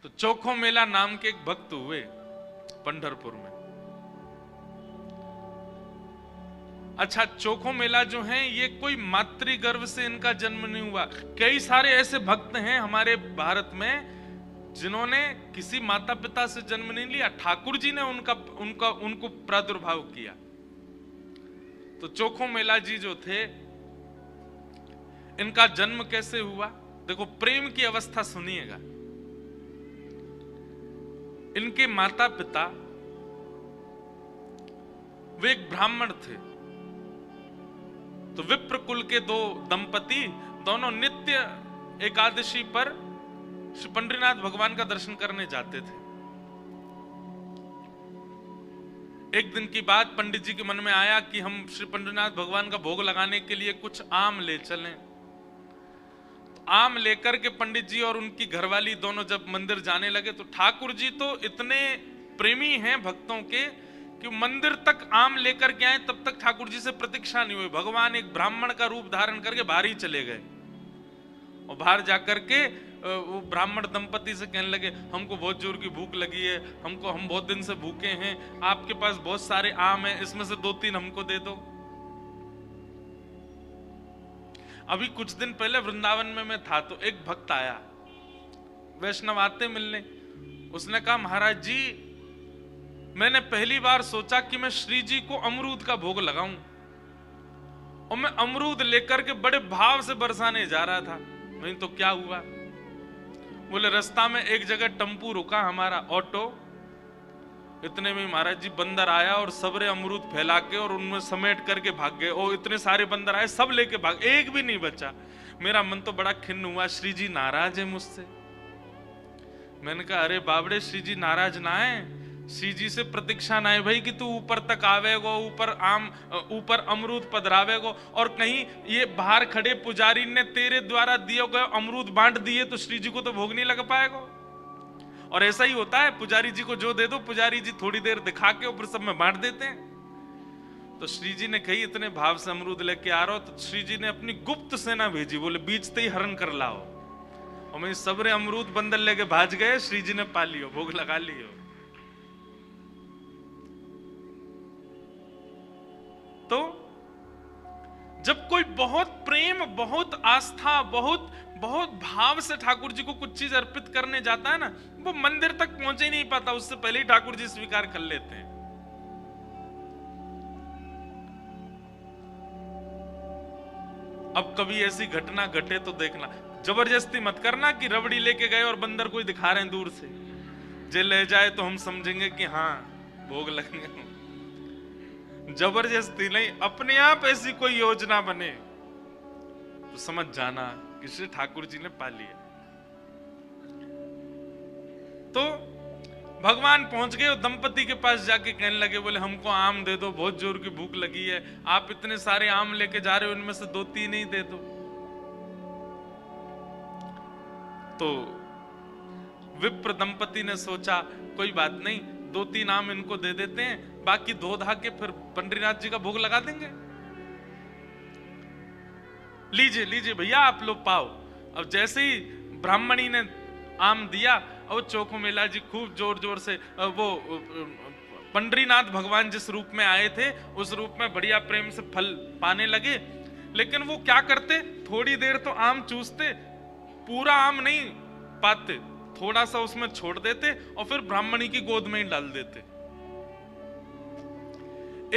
तो चोखो मेला नाम के एक भक्त हुए पंढरपुर में। अच्छा, चोखो मेला जो है ये कोई मातृ गर्भ से इनका जन्म नहीं हुआ। कई सारे ऐसे भक्त हैं हमारे भारत में जिन्होंने किसी माता पिता से जन्म नहीं लिया, ठाकुर जी ने उनको प्रादुर्भाव किया। तो चोखो मेला जी जो थे, इनका जन्म कैसे हुआ? देखो, प्रेम की अवस्था सुनिएगा। इनके माता पिता वे एक ब्राह्मण थे। तो विप्र कुल के दो दंपति दोनों नित्य एकादशी पर श्री पंडरीनाथ भगवान का दर्शन करने जाते थे। एक दिन की बात, पंडित जी के मन में आया कि हम श्री पंडरीनाथ भगवान का भोग लगाने के लिए कुछ आम ले चलें। तो आम लेकर के पंडित जी और उनकी घरवाली दोनों जब मंदिर जाने लगे, तो ठाकुर जी तो इतने प्रेमी हैं भक्तों के कि मंदिर तक आम लेकर के आए, तब तक ठाकुर जी से प्रतीक्षा नहीं हुई। भगवान एक ब्राह्मण का रूप धारण करके बाहर ही चले गए और बाहर जाकर के वो ब्राह्मण दंपति से कहने लगे, हमको बहुत जोर की भूख लगी है, हम बहुत दिन से भूखे हैं, आपके पास बहुत सारे आम हैं, इसमें से 2-3 हमको दे दो। अभी कुछ दिन पहले वृंदावन में मैं था, तो एक भक्त आया, वैष्णव आते मिलने। उसने कहा, महाराज जी, मैंने पहली बार सोचा कि मैं श्री जी को अमरूद का भोग लगाऊं, और मैं अमरूद लेकर के बड़े भाव से बरसाने जा रहा था। नहीं तो क्या हुआ? बोले, रास्ता में एक जगह टेम्पू रुका हमारा, ऑटो। इतने में महाराज जी बंदर आया और सबरे अमरूद फैला के और उनमें समेट करके भाग गए। और इतने सारे बंदर आए, सब लेके भाग, एक भी नहीं बचा। मेरा मन तो बड़ा खिन्न हुआ, श्री जी नाराज है मुझसे। मैंने कहा, अरे बाबड़े, श्री जी नाराज ना है, श्री जी से प्रतीक्षा ना है भाई कि तू ऊपर तक आवेगो, ऊपर अमरूद पधरावेगो, और कहीं ये बाहर खड़े पुजारी ने तेरे द्वारा दिए गए अमरूद बांट दिए तो श्री जी को तो भोग नहीं लग पाएगा। और ऐसा ही होता है, पुजारी जी को जो दे दो, पुजारी जी थोड़ी देर दिखा के ऊपर सब में बांट देते हैं। तो श्री जी ने कही, इतने भाव से अमरूद लेके आ रहा हो, तो श्री जी ने अपनी गुप्त सेना भेजी, बोले बीचते ही हरण कर लाओ। और मैं सबरे अमरूद बंदर लेके भाज गए, श्री जी ने पा लियो, भोग लगा लियो। तो जब कोई बहुत प्रेम, बहुत आस्था, बहुत भाव से ठाकुर जी को कुछ चीज अर्पित करने जाता है ना, वो मंदिर तक पहुंचे ही नहीं पाता, उससे पहले ही ठाकुर जी स्वीकार कर लेते हैं। अब कभी ऐसी घटना घटे तो देखना, जबरदस्ती मत करना कि रबड़ी लेके गए और बंदर कोई दिखा रहे हैं दूर से, जे ले जाए तो हम समझेंगे कि हाँ भोग लगेंगे। जबरदस्ती नहीं, अपने आप ऐसी कोई योजना बने तो समझ जाना कि श्री ठाकुर जी ने पा लिया। तो भगवान पहुंच गए और दंपति के पास जाके कहने लगे, बोले हमको आम दे दो, बहुत जोर की भूख लगी है, आप इतने सारे आम लेके जा रहे हो, इनमें से 2-3 ही दे दो। तो विप्र दंपति ने सोचा, कोई बात नहीं, 2-3 आम इनको दे देते हैं, बाकी 2 धागे फिर पंडरीनाथ जी का भोग लगा देंगे। लीजिए लीजिए भैया, आप लोग पाओ। अब जैसे ही ब्राह्मणी ने आम दिया, और चोखो मेला जी खूब जोर जोर से वो पंडरीनाथ भगवान जिस रूप में आए थे उस रूप में बढ़िया प्रेम से फल पाने लगे। लेकिन वो क्या करते, थोड़ी देर तो आम चूसते, पूरा आम नहीं पाते, थोड़ा सा उसमें छोड़ देते और फिर ब्राह्मणी की गोद में ही डाल देते।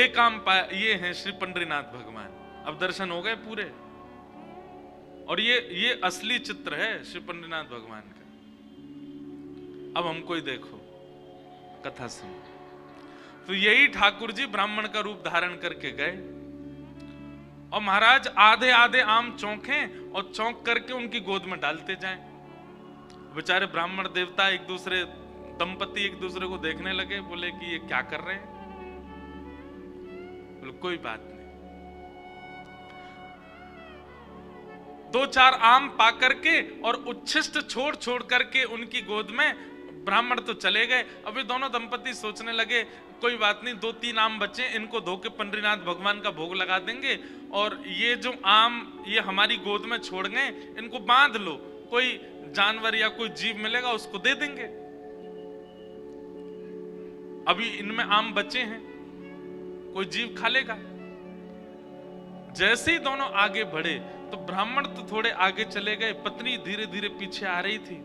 एक आम पाया, ये हैं श्री पंडरीनाथ भगवान। अब दर्शन हो गए पूरे, और ये असली चित्र है श्री पंडरीनाथ भगवान का। अब हमको ही देखो, कथा सुनो। तो यही ठाकुर जी ब्राह्मण का रूप धारण करके गए, और महाराज आधे आधे आम चौंकें और चौंक करके उनकी गोद में डालते जाएं। बेचारे ब्राह्मण देवता एक दूसरे, दंपति एक दूसरे को देखने लगे, बोले कि ये क्या कर रहे हैं? बोले कोई बात नहीं। 2-4 आम पा करके और उच्छिष्ट छोड़ छोड़ करके उनकी गोद में ब्राह्मण तो चले गए। अभी दोनों दंपति सोचने लगे, कोई बात नहीं, 2-3 आम बचे, इनको धो के पंडरीनाथ भगवान का भोग लगा देंगे, और ये जो आम ये हमारी गोद में छोड़ गए, इनको बांध लो, कोई जानवर या कोई जीव मिलेगा उसको दे देंगे। अभी इनमें आम बचे हैं, कोई जीव खा लेगा। जैसे ही दोनों आगे बढ़े तो ब्राह्मण तो थोड़े आगे चले गए, पत्नी धीरे धीरे पीछे आ रही थी।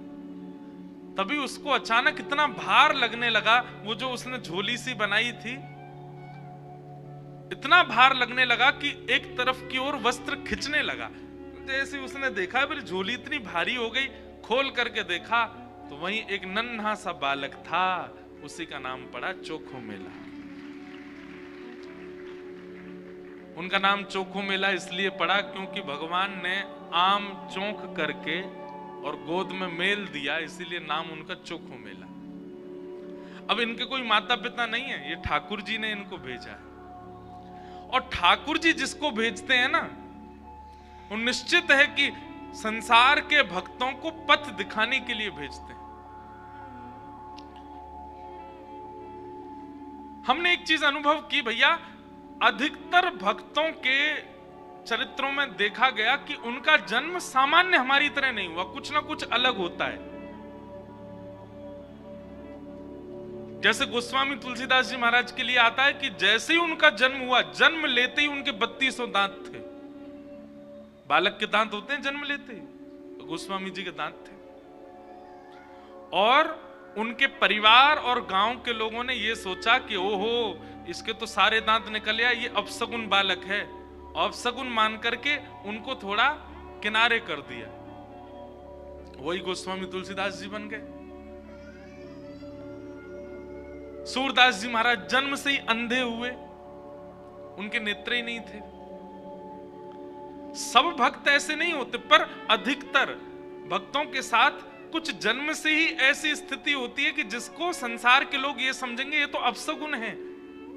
तभी उसको अचानक इतना भार लगने लगा, वो जो उसने झोली सी बनाई थी, इतना भार लगने लगा कि एक तरफ की ओर वस्त्र खिंचने लगा। जैसे उसने देखा मेरी झोली इतनी भारी हो गई, खोल करके देखा तो वहीं एक नन्हा सा बालक था। उसी का नाम पड़ा चोखो मेला। उनका नाम चोखो मेला इसलिए पड़ा क्योंकि भगवान ने आम चौंक करके और गोद में मेल दिया, इसीलिए नाम उनका चोखो मेला। अब इनके कोई माता पिता नहीं है, ये ठाकुर जी ने इनको भेजा है। और ठाकुर जी जिसको भेजते हैं ना, वो निश्चित है कि संसार के भक्तों को पथ दिखाने के लिए भेजते हैं। हमने एक चीज अनुभव की भैया, अधिकतर भक्तों के चरित्रों में देखा गया कि उनका जन्म सामान्य हमारी तरह नहीं हुआ, कुछ ना कुछ अलग होता है। जैसे गोस्वामी तुलसीदास जी महाराज के लिए आता है कि जैसे ही उनका जन्म हुआ, जन्म लेते ही उनके 3200 दांत थे। बालक के दांत होते हैं जन्म लेते ही, तो गोस्वामी जी के दांत थे। और उनके परिवार और गांव के लोगों ने यह सोचा कि ओहो, इसके तो सारे दांत निकल आए, ये अपशगुन बालक है। अपशगुन मान करके उनको थोड़ा किनारे कर दिया। वही गोस्वामी तुलसीदास जी बन गए। सूरदास जी महाराज जन्म से ही अंधे हुए, उनके नेत्र ही नहीं थे। सब भक्त ऐसे नहीं होते, पर अधिकतर भक्तों के साथ कुछ जन्म से ही ऐसी स्थिति होती है कि जिसको संसार के लोग ये समझेंगे ये तो अपशगुन है,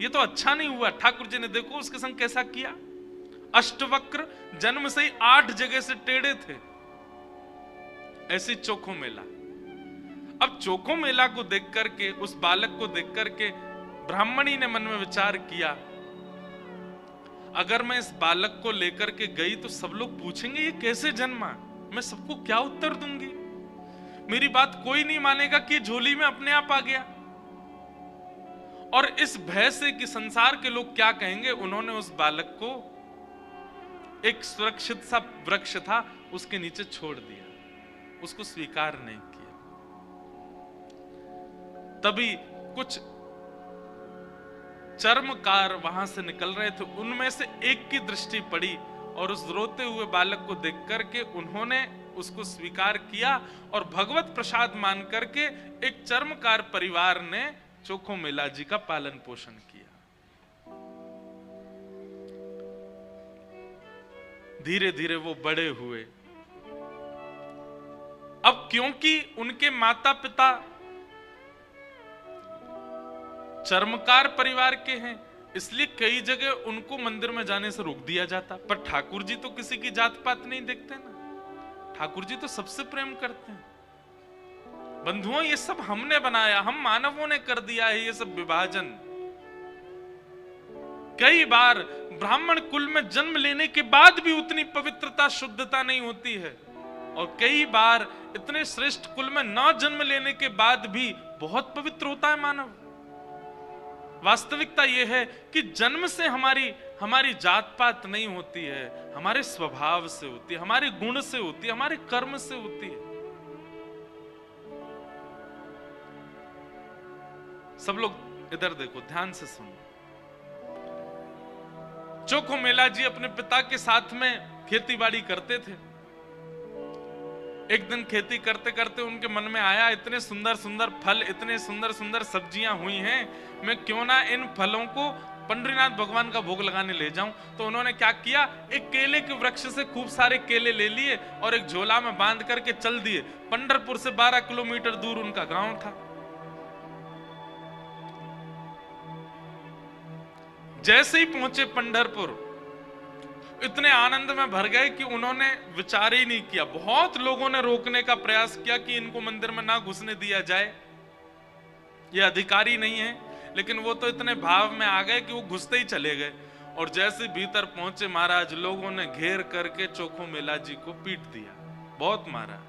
ये तो अच्छा नहीं हुआ। ठाकुर जी ने देखो उसके संग कैसा किया। अष्टवक्र जन्म से ही 8 जगह से टेढ़े थे। ऐसी चोखो मेला। अब चोखो मेला को देख करके, उस बालक को देख करके ब्राह्मणी ने मन में विचार किया, अगर मैं इस बालक को लेकर के गई तो सब लोग पूछेंगे ये कैसे जन्मा, मैं सबको क्या उत्तर दूंगी। मेरी बात कोई नहीं मानेगा कि झोली में अपने आप आ गया। और इस भय से कि संसार के लोग क्या कहेंगे, उन्होंने उस बालक को एक सुरक्षित सा वृक्ष था उसके नीचे छोड़ दिया, उसको स्वीकार नहीं किया। तभी कुछ चर्मकार वहां से निकल रहे थे, उनमें से एक की दृष्टि पड़ी और उस रोते हुए बालक को देख करके उन्होंने उसको स्वीकार किया और भगवत प्रसाद मान करके एक चर्मकार परिवार ने चोखो मेला जी का पालन पोषण किया। धीरे धीरे वो बड़े हुए। अब क्योंकि उनके माता पिता चर्मकार परिवार के हैं, इसलिए कई जगह उनको मंदिर में जाने से रोक दिया जाता। पर ठाकुर जी तो किसी की जात पात नहीं देखते ना, ठाकुर जी तो सबसे प्रेम करते हैं। बंधुओं, ये सब हमने बनाया, हम मानवों ने कर दिया है ये सब विभाजन। कई बार ब्राह्मण कुल में जन्म लेने के बाद भी उतनी पवित्रता शुद्धता नहीं होती है, और कई बार इतने श्रेष्ठ कुल में न जन्म लेने के बाद भी बहुत पवित्र होता है मानव। वास्तविकता यह है कि जन्म से हमारी जात पात नहीं होती है, हमारे स्वभाव से होती है, हमारे गुण से होती है, हमारे कर्म से होती है। सब लोग इधर देखो, ध्यान से सुनो। चोखो मेला जी अपने पिता के साथ में खेती बाड़ी करते थे। एक दिन खेती करते करते उनके मन में आया, इतने सुंदर सुंदर फल, इतने सुंदर सुंदर सब्जियां हुई हैं, मैं क्यों ना इन फलों को पंडरीनाथ भगवान का भोग लगाने ले जाऊं। तो उन्होंने क्या किया, एक केले के वृक्ष से खूब सारे केले ले लिए और एक झोला में बांध करके चल दिए। पंढरपुर से 12 किलोमीटर दूर उनका गांव था। जैसे ही पहुंचे पंढरपुर, इतने आनंद में भर गए कि उन्होंने विचार ही नहीं किया। बहुत लोगों ने रोकने का प्रयास किया कि इनको मंदिर में ना घुसने दिया जाए, ये अधिकारी नहीं है, लेकिन वो तो इतने भाव में आ गए कि वो घुसते ही चले गए। और जैसे भीतर पहुंचे महाराज, लोगों ने घेर करके चोखो मेला जी को पीट दिया, बहुत मारा।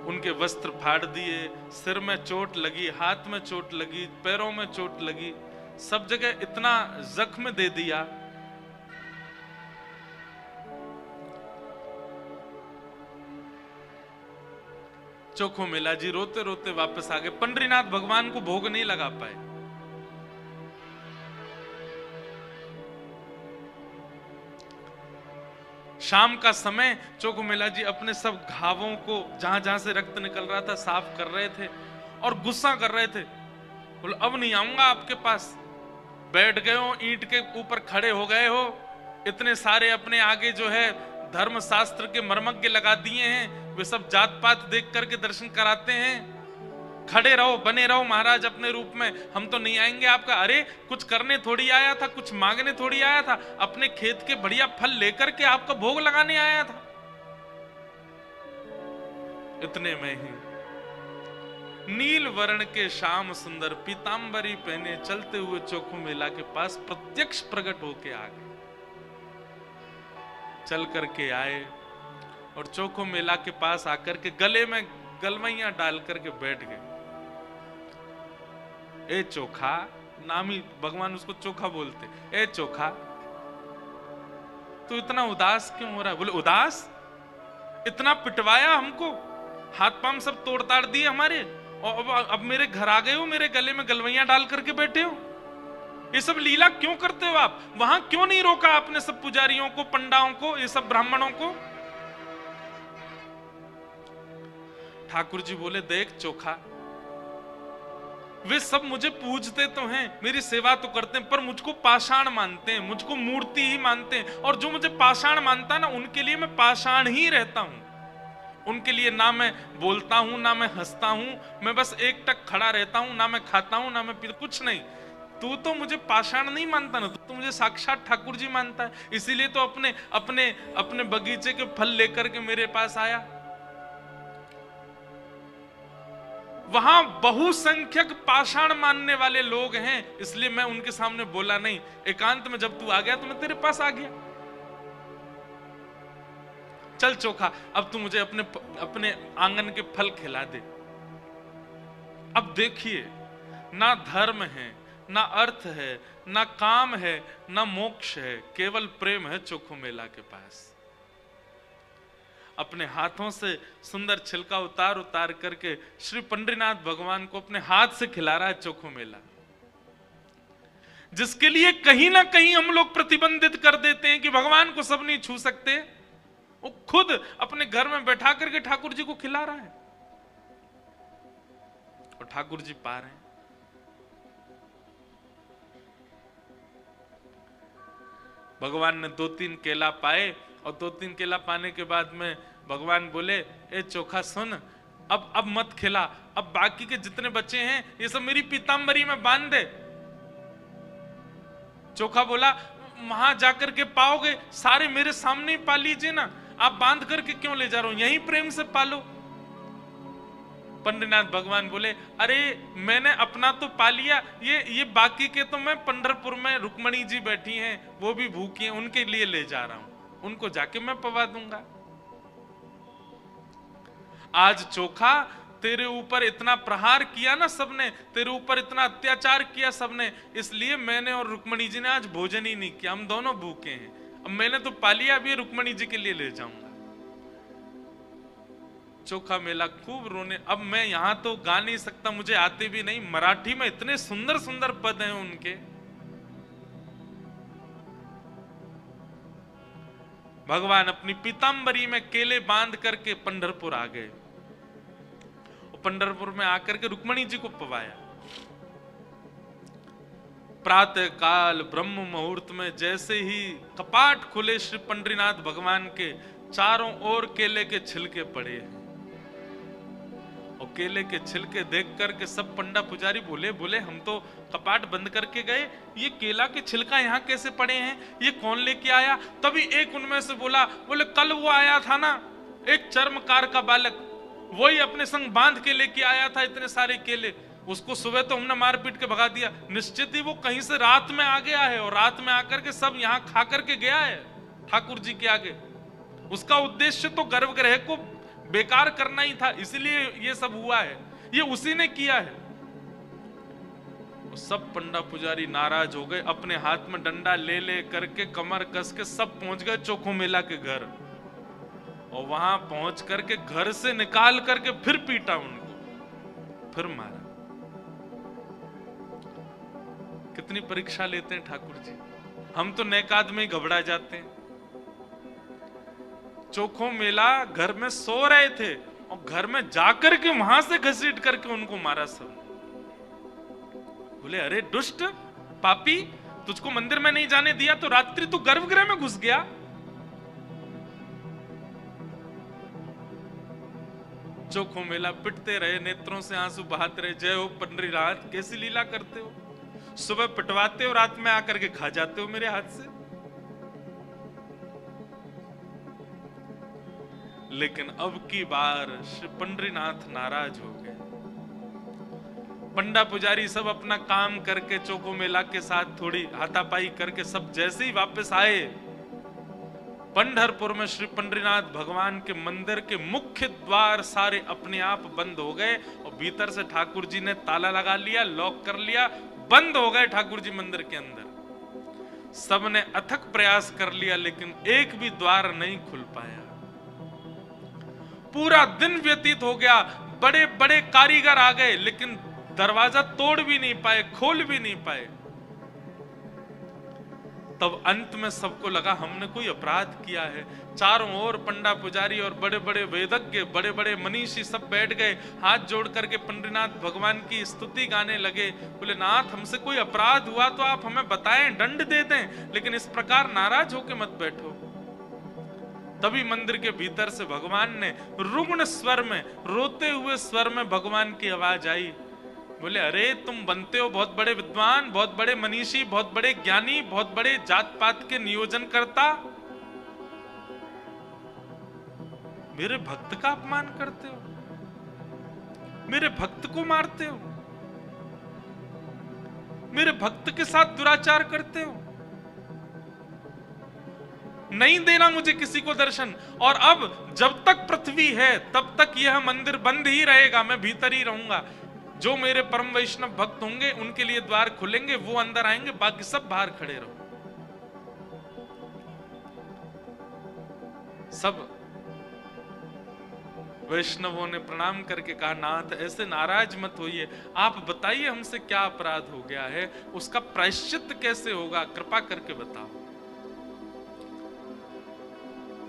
उनके वस्त्र फाड़ दिए, सिर में चोट लगी, हाथ में चोट लगी, पैरों में चोट लगी, सब जगह इतना जख्म दे दिया। चोखो मेला जी रोते रोते वापस आ गए। पंडरीनाथ भगवान को भोग नहीं लगा पाए। शाम का समय चोखो मेला जी अपने सब घावों को, जहां जहां से रक्त निकल रहा था, साफ कर रहे थे और गुस्सा कर रहे थे। बोले अब नहीं आऊंगा आपके पास। बैठ गए हो, ईंट के ऊपर खड़े हो गए हो, इतने सारे अपने आगे जो है धर्म शास्त्र के मर्मज्ञ लगा दिए हैं, वे सब जात पात देख करके दर्शन कराते हैं। खड़े रहो, बने रहो महाराज अपने रूप में, हम तो नहीं आएंगे आपका। अरे कुछ करने थोड़ी आया था, कुछ मांगने थोड़ी आया था, अपने खेत के बढ़िया फल लेकर के आपका भोग लगाने आया था। इतने में ही नील वर्ण के श्याम सुंदर पीतांबरी पहने चलते हुए चोखो मेला के पास प्रत्यक्ष प्रकट होके आ गए। चल करके आए और चोखो मेला के पास आकर के गले में गलवैया डाल करके बैठ गए। ए चोखा, नाम ही भगवान उसको चोखा बोलते। ए चोखा, तू इतना उदास क्यों हो रहा है? बोले उदास? इतना पिटवाया हमको, हाथ पांव सब तोड़ ताड़ दिए हमारे, और अब मेरे घर आ गए हो, मेरे गले में गलवैया डाल करके बैठे हो। ये सब लीला क्यों करते हो आप? वहां क्यों नहीं रोका आपने सब पुजारियों को, पंडाओं को, ये सब ब्राह्मणों को? ठाकुर जी बोले देख चोखा, वे सब मुझे पूजते तो हैं, मेरी सेवा तो करते हैं, पर मुझको पाषाण मानते हैं, मुझको मूर्ति ही मानते हैं। और जो मुझे पाषाण मानता है ना, उनके लिए मैं पाषाण ही रहता हूं। उनके लिए ना मैं बोलता हूं, ना मैं हंसता हूं, मैं बस एक टक खड़ा रहता हूं, ना मैं खाता हूं, ना मैं पीता, कुछ नहीं। तू तो मुझे पाषाण नहीं मानता ना, तू तो मुझे साक्षात ठाकुर जी मानता है। इसीलिए तो अपने अपने अपने बगीचे के फल लेकर के मेरे पास आया। वहां बहुसंख्यक पाषाण मानने वाले लोग हैं, इसलिए मैं उनके सामने बोला नहीं। एकांत में जब तू आ गया तो मैं तेरे पास आ गया। चल चोखा, अब तू मुझे अपने अपने आंगन के फल खिला दे। अब देखिए, ना धर्म है, ना अर्थ है, ना काम है, ना मोक्ष है, केवल प्रेम है चोखो मेला के पास। अपने हाथों से सुंदर छिलका उतार उतार करके श्री पंडरीनाथ भगवान को अपने हाथ से खिला रहा है चोखो मेला, जिसके लिए कहीं ना कहीं हम लोग प्रतिबंधित कर देते हैं कि भगवान को सब नहीं छू सकते। वो खुद अपने घर में बैठा करके ठाकुर जी को खिला रहा है और ठाकुर जी पा रहे हैं। भगवान ने 2-3 केला पाए और 2-3 केला पाने के बाद में भगवान बोले ए चोखा सुन, अब मत खिला, अब बाकी के जितने बच्चे हैं ये सब मेरी पीतांबरी में बांध दे। चोखा बोला वहां जाकर के पाओगे, सारे मेरे सामने ही पा लीजिए ना, आप बांध करके क्यों ले जा रहे हो, यहीं प्रेम से पालो। पंडरीनाथ भगवान बोले अरे मैंने अपना तो पा लिया, ये बाकी के तो मैं पंढरपुर में रुक्मणी जी बैठी हैं, वो भी भूखी हैं, उनके लिए ले जा रहा हूं, उनको जाके मैं पवा दूंगा। आज चोखा तेरे ऊपर इतना प्रहार किया ना सबने, तेरे ऊपर इतना अत्याचार किया सबने, इसलिए मैंने और रुक्मणी जी ने आज भोजन ही नहीं किया, हम दोनों भूखे हैं। अब मैंने तो पा लिया, अभी रुक्मणी जी के लिए ले जाऊंगा। चोखा मेला खूब रोने। अब मैं यहां तो गा नहीं सकता, मुझे आते भी नहीं, मराठी में इतने सुंदर सुंदर पद हैं उनके। भगवान अपनी पीतांबरी में केले बांध करके पंढरपुर आ गए। पंढरपुर में आकर के रुक्मणी जी को पवाया। प्रातः काल ब्रह्म मुहूर्त में जैसे ही कपाट खुले श्री पंडरीनाथ भगवान के, चारों ओर केले के छिलके पड़े हैं। और केले के छिलके देख करके सब पंडा पुजारी बोले हम तो कपाट बंद करके गए, ये केला के छिलका यहाँ कैसे पड़े हैं, ये कौन लेके आया? तभी एक उनमें से बोले कल वो आया था ना एक चर्मकार का बालक, वही अपने संग बांध के लेके आया था इतने सारे केले, उसको सुबह तो हमने मार पीट के भगा दिया, निश्चित ही वो कहीं से रात में आ गया है और रात में आकर के सब यहाँ खा करके गया है ठाकुर जी के आगे। उसका उद्देश्य तो गर्भगृह को बेकार करना ही था, इसलिए ये सब हुआ है, ये उसी ने किया है। सब पंडा पुजारी नाराज हो गए, अपने हाथ में डंडा ले ले करके कमर कस के सब पहुंच गए चोखो मेला के घर, और वहां पहुंच करके घर से निकाल करके फिर पीटा उनको, फिर मारा। कितनी परीक्षा लेते हैं ठाकुर जी, हम तो नेकाद में ही घबरा जाते हैं। चोखो मेला घर में सो रहे थे और घर में जाकर के वहां से घसीट करके उनको मारा सब। बोले अरे दुष्ट पापी, तुझको मंदिर में नहीं जाने दिया तो रात्रि तू गर्भगृह में घुस गया। चोखो मेला पिटते रहे, नेत्रों से आंसू बहाते रहे, जय हो पंडरीनाथ, कैसी लीला करते हो, सुबह पिटवाते हो, रात में आकर के खा जाते हो मेरे हाथ से। लेकिन अब की बार श्री पंडरीनाथ नाराज हो गए। पंडा पुजारी सब अपना काम करके चोखो मेला के साथ थोड़ी हाथापाई करके सब जैसे ही वापस आए, पंढरपुर में श्री पंडरीनाथ भगवान के मंदिर के मुख्य द्वार सारे अपने आप बंद हो गए और भीतर से ठाकुर जी ने ताला लगा लिया, लॉक कर लिया, बंद हो गए ठाकुर जी मंदिर के अंदर। सबने अथक प्रयास कर लिया लेकिन एक भी द्वार नहीं खुल पाया। पूरा दिन व्यतीत हो गया, बड़े बड़े कारीगर आ गए लेकिन दरवाजा तोड़ भी नहीं पाए, खोल भी नहीं पाए। तब अंत में सबको लगा हमने कोई अपराध किया है। चारों ओर पंडा पुजारी और बड़े बड़े वेदज्ञ, बड़े बड़े मनीषी सब बैठ गए, हाथ जोड़ करके पंडरीनाथ भगवान की स्तुति गाने लगे। बोले नाथ, हमसे कोई अपराध हुआ तो आप हमें बताएं, दंड दे दें, लेकिन इस प्रकार नाराज होके मत बैठो। तभी मंदिर के भीतर से भगवान ने रुग्ण स्वर में, रोते हुए स्वर में भगवान की आवाज आई। बोले अरे तुम बनते हो बहुत बड़े विद्वान, बहुत बड़े मनीषी, बहुत बड़े ज्ञानी, बहुत बड़े जात पात के नियोजन करता, मेरे भक्त का अपमान करते हो, मेरे भक्त को मारते हो, मेरे भक्त के साथ दुराचार करते हो, नहीं देना मुझे किसी को दर्शन। और अब जब तक पृथ्वी है तब तक यह मंदिर बंद ही रहेगा, मैं भीतर ही रहूंगा। जो मेरे परम वैष्णव भक्त होंगे उनके लिए द्वार खुलेंगे, वो अंदर आएंगे, बाकी सब बाहर खड़े रहो। सब वैष्णवों ने प्रणाम करके कहा नाथ ऐसे नाराज मत होइए, आप बताइए हमसे क्या अपराध हो गया है, उसका प्रायश्चित कैसे होगा, कृपा करके बताओ।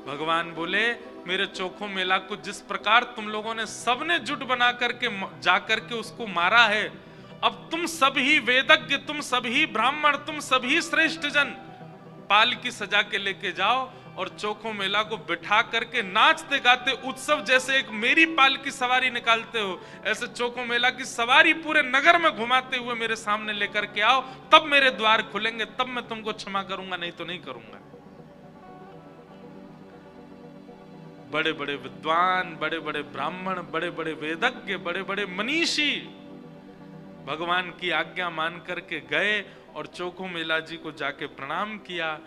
भगवान बोले मेरे चोखो मेला को जिस प्रकार तुम लोगों ने सबने जुट बना करके जाकर के उसको मारा है, अब तुम सभी वेदज्ञ, तुम सभी ब्राह्मण, तुम सभी श्रेष्ठ जन पाल की सजा के लेके जाओ और चोखो मेला को बिठा करके नाचते गाते उत्सव जैसे एक मेरी पाल की सवारी निकालते हो, ऐसे चोखो मेला की सवारी पूरे नगर में घुमाते हुए मेरे सामने लेकर के आओ, तब मेरे द्वार खुलेंगे, तब मैं तुमको क्षमा करूंगा, नहीं तो नहीं करूंगा। बड़े बड़े विद्वान, बड़े बड़े ब्राह्मण, बड़े बड़े वेदज्ञ, बड़े बड़े मनीषी भगवान की आज्ञा मान करके गए और चोखो मेला जी को जाके प्रणाम किया।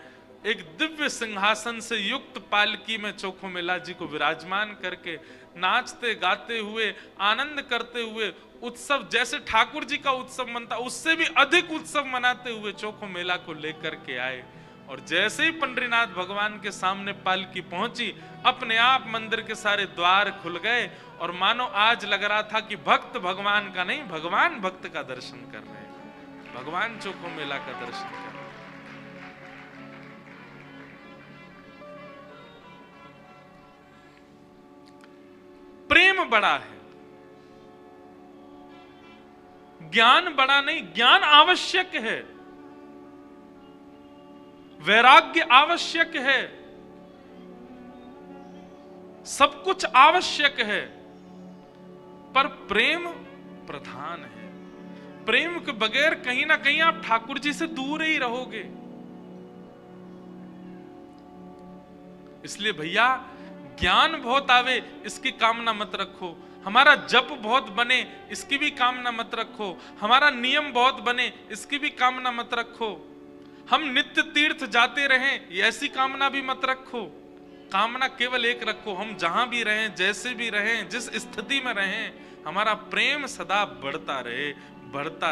एक दिव्य सिंहासन से युक्त पालकी में चोखो मेला जी को विराजमान करके नाचते गाते हुए, आनंद करते हुए, उत्सव जैसे ठाकुर जी का उत्सव मनता उससे भी अधिक उत्सव मनाते हुए चोखो मेला को लेकर के आए। और जैसे ही पंडरीनाथ भगवान के सामने पालकी पहुंची, अपने आप मंदिर के सारे द्वार खुल गए और मानो आज लग रहा था कि भक्त भगवान का नहीं, भगवान भक्त का दर्शन कर रहे हैं, भगवान चोखो मेला का दर्शन कर रहे हैं। प्रेम बड़ा है, ज्ञान बड़ा नहीं। ज्ञान आवश्यक है, वैराग्य आवश्यक है, सब कुछ आवश्यक है, पर प्रेम प्रधान है। प्रेम के बगैर कहीं ना कहीं आप ठाकुर जी से दूर ही रहोगे। इसलिए भैया ज्ञान बहुत आवे इसकी कामना मत रखो, हमारा जप बहुत बने इसकी भी कामना मत रखो, हमारा नियम बहुत बने इसकी भी कामना मत रखो, हम नित्य तीर्थ जाते रहें ऐसी कामना भी मत रखो। कामना केवल एक रखो, हम जहां भी रहें, जैसे भी रहें, जिस स्थिति में रहें, हमारा प्रेम सदा बढ़ता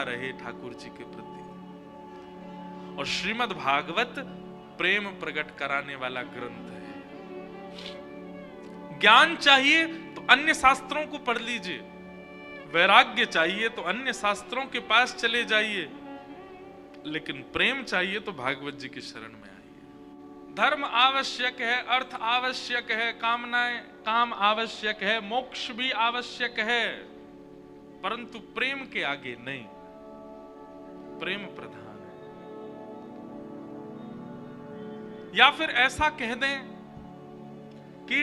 रहे ठाकुर जी के प्रति। और श्रीमद् भागवत प्रेम प्रकट कराने वाला ग्रंथ है। ज्ञान चाहिए तो अन्य शास्त्रों को पढ़ लीजिए, वैराग्य चाहिए तो अन्य शास्त्रों के पास चले जाइए, लेकिन प्रेम चाहिए तो भागवत जी की शरण में आइए। धर्म आवश्यक है, अर्थ आवश्यक है, काम आवश्यक है, मोक्ष भी आवश्यक है, परंतु प्रेम के आगे नहीं। प्रेम प्रधान है। या फिर ऐसा कह दें कि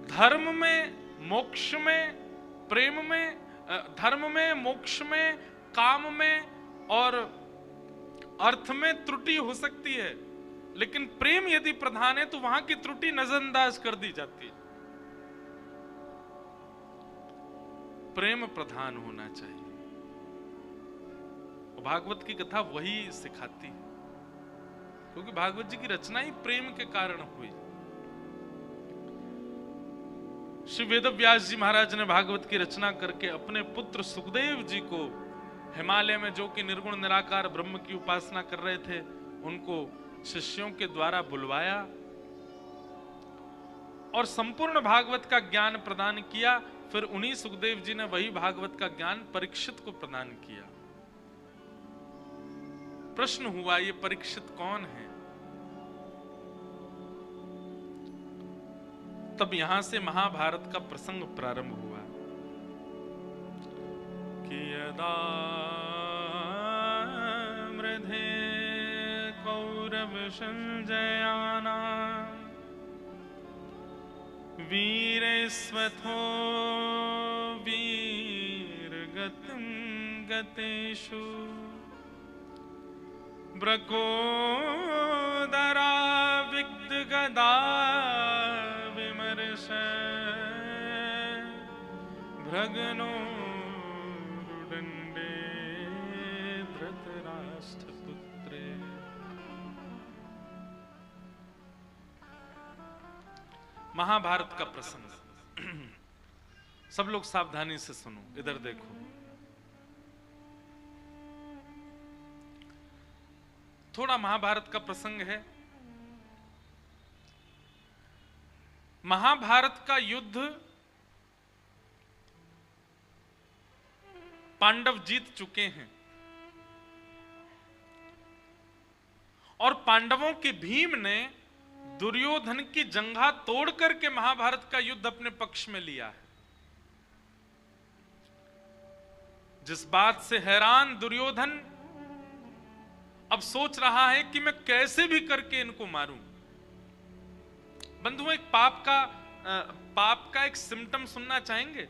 धर्म में, मोक्ष में, प्रेम में, धर्म में, मोक्ष में, काम में और अर्थ में त्रुटि हो सकती है, लेकिन प्रेम यदि प्रधान है तो वहां की त्रुटि नजरअंदाज कर दी जाती है। प्रेम प्रधान होना चाहिए। भागवत की कथा वही सिखाती है, क्योंकि भागवत जी की रचना ही प्रेम के कारण हुई। श्री वेदव्यास जी महाराज ने भागवत की रचना करके अपने पुत्र सुखदेव जी को हिमालय में, जो कि निर्गुण निराकार ब्रह्म की उपासना कर रहे थे, उनको शिष्यों के द्वारा बुलवाया और संपूर्ण भागवत का ज्ञान प्रदान किया। फिर उन्हीं सुखदेव जी ने वही भागवत का ज्ञान परीक्षित को प्रदान किया। प्रश्न हुआ, ये परीक्षित कौन है? तब यहां से महाभारत का प्रसंग प्रारंभ हुआ कि यदा मृधे कौरव संजयाना वीरेस्वथो वीरगतिं गतेषु ब्रकोदरा विद्गदा विमर्श भ्रगनो रुदंडे धृतराष्ट्रपुत्रे। महाभारत का प्रसंग। सब लोग सावधानी से सुनो, इधर देखो। थोड़ा महाभारत का प्रसंग है। महाभारत का युद्ध पांडव जीत चुके हैं और पांडवों के भीम ने दुर्योधन की जंघा तोड़ करके महाभारत का युद्ध अपने पक्ष में लिया है। जिस बात से हैरान दुर्योधन अब सोच रहा है कि मैं कैसे भी करके इनको मारूं। बंधुओं, एक पाप का एक सिम्टम सुनना चाहेंगे?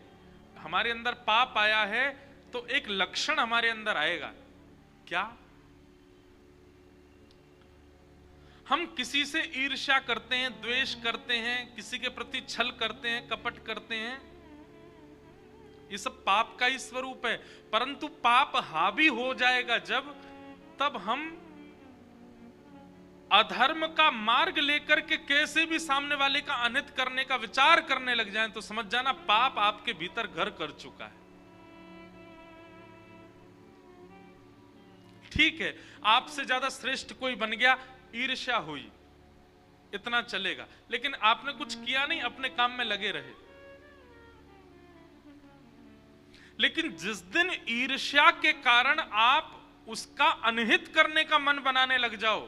हमारे अंदर पाप आया है तो एक लक्षण हमारे अंदर आएगा। क्या? हम किसी से ईर्ष्या करते हैं, द्वेष करते हैं, किसी के प्रति छल करते हैं, कपट करते हैं। ये सब पाप का ही स्वरूप है। परंतु पाप हावी हो जाएगा तब हम अधर्म का मार्ग लेकर के कैसे भी सामने वाले का अनित करने का विचार करने लग जाएं, तो समझ जाना पाप आपके भीतर घर कर चुका है। ठीक है, आपसे ज्यादा श्रेष्ठ कोई बन गया, ईर्ष्या हुई, इतना चलेगा, लेकिन आपने कुछ किया नहीं, अपने काम में लगे रहे। लेकिन जिस दिन ईर्ष्या के कारण आप उसका अनहित करने का मन बनाने लग जाओ,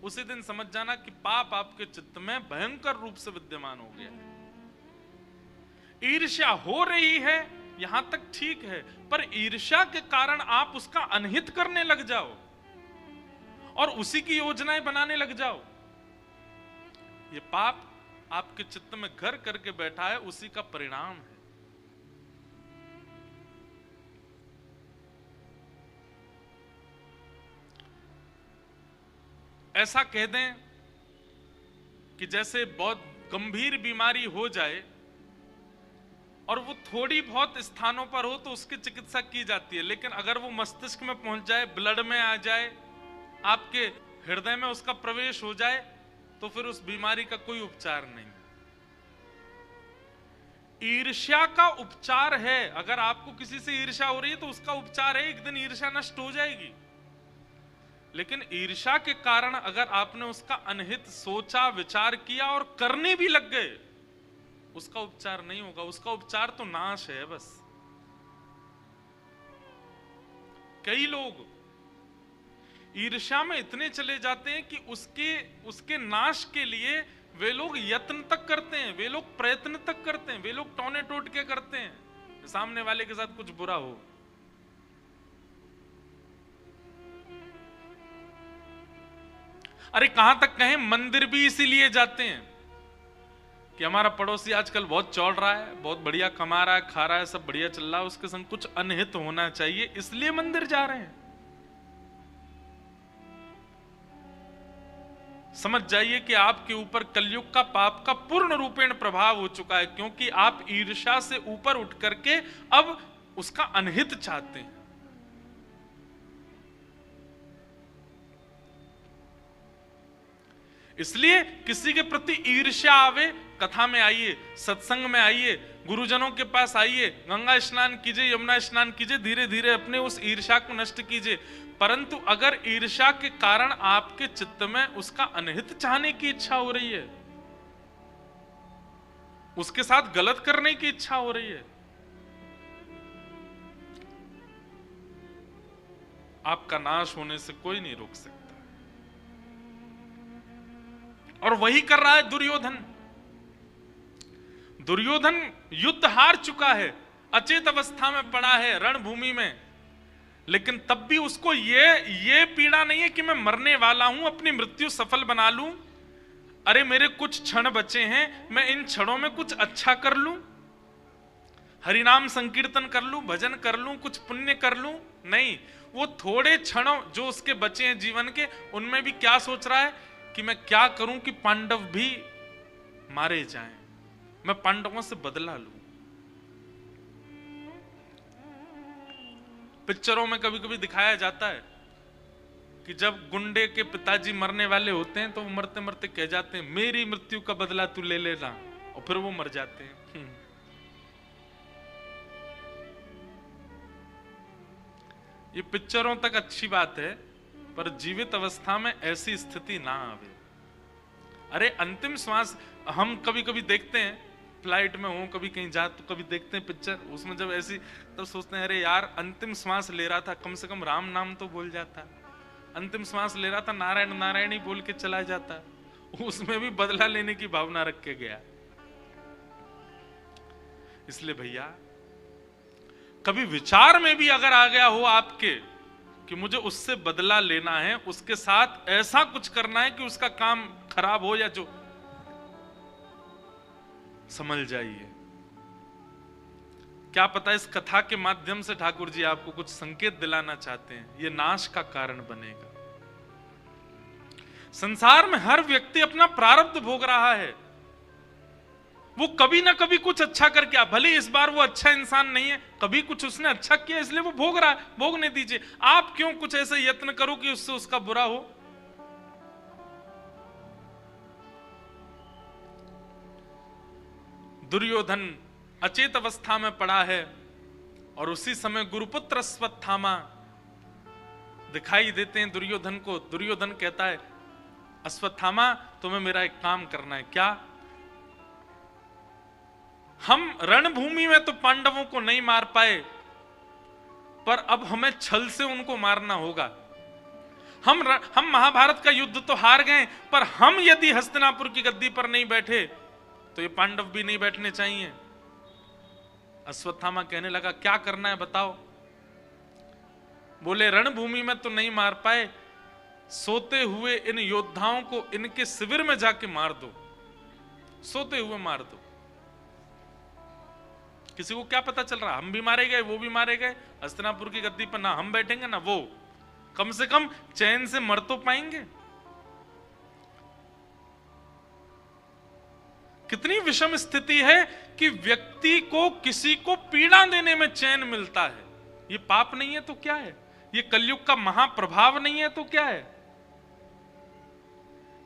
उसी दिन समझ जाना कि पाप आपके चित्त में भयंकर रूप से विद्यमान हो गया। ईर्ष्या हो रही है यहां तक ठीक है, पर ईर्ष्या के कारण आप उसका अनहित करने लग जाओ और उसी की योजनाएं बनाने लग जाओ, ये पाप आपके चित्त में घर करके बैठा है, उसी का परिणाम है। ऐसा कह दें कि जैसे बहुत गंभीर बीमारी हो जाए और वो थोड़ी बहुत स्थानों पर हो तो उसकी चिकित्सा की जाती है, लेकिन अगर वो मस्तिष्क में पहुंच जाए, ब्लड में आ जाए, आपके हृदय में उसका प्रवेश हो जाए, तो फिर उस बीमारी का कोई उपचार नहीं। ईर्ष्या का उपचार है, अगर आपको किसी से ईर्ष्या हो रही है तो उसका उपचार है, एक दिन ईर्ष्या नष्ट हो जाएगी। लेकिन ईर्ष्या के कारण अगर आपने उसका अनहित सोचा, विचार किया और करने भी लग गए, उसका उपचार नहीं होगा। उसका उपचार तो नाश है बस। कई लोग ईर्ष्या में इतने चले जाते हैं कि उसके नाश के लिए वे लोग यत्न तक करते हैं, वे लोग प्रयत्न तक करते हैं, वे लोग टौने टोट के करते हैं सामने वाले के साथ कुछ बुरा हो। अरे कहां तक कहें, मंदिर भी इसीलिए जाते हैं कि हमारा पड़ोसी आजकल बहुत चौड़ रहा है, बहुत बढ़िया कमा रहा है, खा रहा है, सब बढ़िया चल रहा है, उसके संग कुछ अनहित होना चाहिए, इसलिए मंदिर जा रहे हैं। समझ जाइए कि आपके ऊपर कलयुग का पाप का पूर्ण रूपेण प्रभाव हो चुका है, क्योंकि आप ईर्ष्या से ऊपर उठ करके अब उसका अनहित चाहते हैं। इसलिए किसी के प्रति ईर्ष्या आवे, कथा में आइए, सत्संग में आइए, गुरुजनों के पास आइए, गंगा स्नान कीजिए, यमुना स्नान कीजिए, धीरे धीरे अपने उस ईर्ष्या को नष्ट कीजिए। परंतु अगर ईर्ष्या के कारण आपके चित्त में उसका अनहित चाहने की इच्छा हो रही है, उसके साथ गलत करने की इच्छा हो रही है, आपका नाश होने से कोई नहीं रोक सकता। और वही कर रहा है दुर्योधन। दुर्योधन युद्ध हार चुका है, अचेत अवस्था में पड़ा है रणभूमि में, लेकिन तब भी उसको ये पीड़ा नहीं है कि मैं मरने वाला हूं, अपनी मृत्यु सफल बना लूं। अरे मेरे कुछ क्षण बचे हैं, मैं इन क्षणों में कुछ अच्छा कर लूं, हरिनाम संकीर्तन कर लूं, भजन कर लूं, कुछ पुण्य कर लूं। नहीं, वो थोड़े क्षणों जो उसके बचे हैं जीवन के, उनमें भी क्या सोच रहा है कि मैं क्या करूं कि पांडव भी मारे जाएं, मैं पांडवों से बदला लूं। पिक्चरों में कभी कभी दिखाया जाता है कि जब गुंडे के पिताजी मरने वाले होते हैं तो वो मरते मरते कह जाते हैं, मेरी मृत्यु का बदला तू ले लेना, और फिर वो मर जाते हैं। ये पिक्चरों तक अच्छी बात है, पर जीवित अवस्था में ऐसी स्थिति ना आवे। अरे अंतिम श्वास हम कभी कभी देखते हैं, फ्लाइट में हो, कभी कहीं जा तो कभी देखते हैं पिक्चर, उसमें जब ऐसी तब सोचते हैं, अरे यार अंतिम श्वास ले रहा था, कम से कम राम नाम तो बोल जाता। अंतिम श्वास ले रहा था, नारायण नारायण ही बोल के चला जाता। उसमें भी बदला लेने की भावना रख के गया। इसलिए भैया कभी विचार में भी अगर आ गया हो आपके कि मुझे उससे बदला लेना है, उसके साथ ऐसा कुछ करना है कि उसका काम खराब हो, या जो, समझ जाइए, क्या पता इस कथा के माध्यम से ठाकुर जी आपको कुछ संकेत दिलाना चाहते हैं, ये नाश का कारण बनेगा। संसार में हर व्यक्ति अपना प्रारब्ध भोग रहा है, वो कभी ना कभी कुछ अच्छा करके, भले इस बार वो अच्छा इंसान नहीं है, कभी कुछ उसने अच्छा किया इसलिए वो भोग रहा है, भोगने दीजिए। आप क्यों कुछ ऐसे यत्न करो कि उससे उसका बुरा हो। दुर्योधन अचेत अवस्था में पड़ा है और उसी समय गुरुपुत्र अश्वत्थामा दिखाई देते हैं दुर्योधन को। दुर्योधन कहता है, अश्वत्थामा तुम्हें मेरा एक काम करना है। क्या? हम रणभूमि में तो पांडवों को नहीं मार पाए, पर अब हमें छल से उनको मारना होगा। हम महाभारत का युद्ध तो हार गए, पर हम यदि हस्तिनापुर की गद्दी पर नहीं बैठे तो ये पांडव भी नहीं बैठने चाहिए। अश्वत्थामा कहने लगा, क्या करना है बताओ। बोले, रणभूमि में तो नहीं मार पाए, सोते हुए इन योद्धाओं को इनके शिविर में जाके मार दो, सोते हुए मार दो। किसी को क्या पता चल रहा, हम भी मारे गए, वो भी मारे गए। हस्तिनापुर की गद्दी पर ना हम बैठेंगे ना वो, कम से कम चैन से मर तो पाएंगे। कितनी विषम स्थिति है कि व्यक्ति को किसी को पीड़ा देने में चैन मिलता है। ये पाप नहीं है तो क्या है? ये कलयुग का महाप्रभाव नहीं है तो क्या है?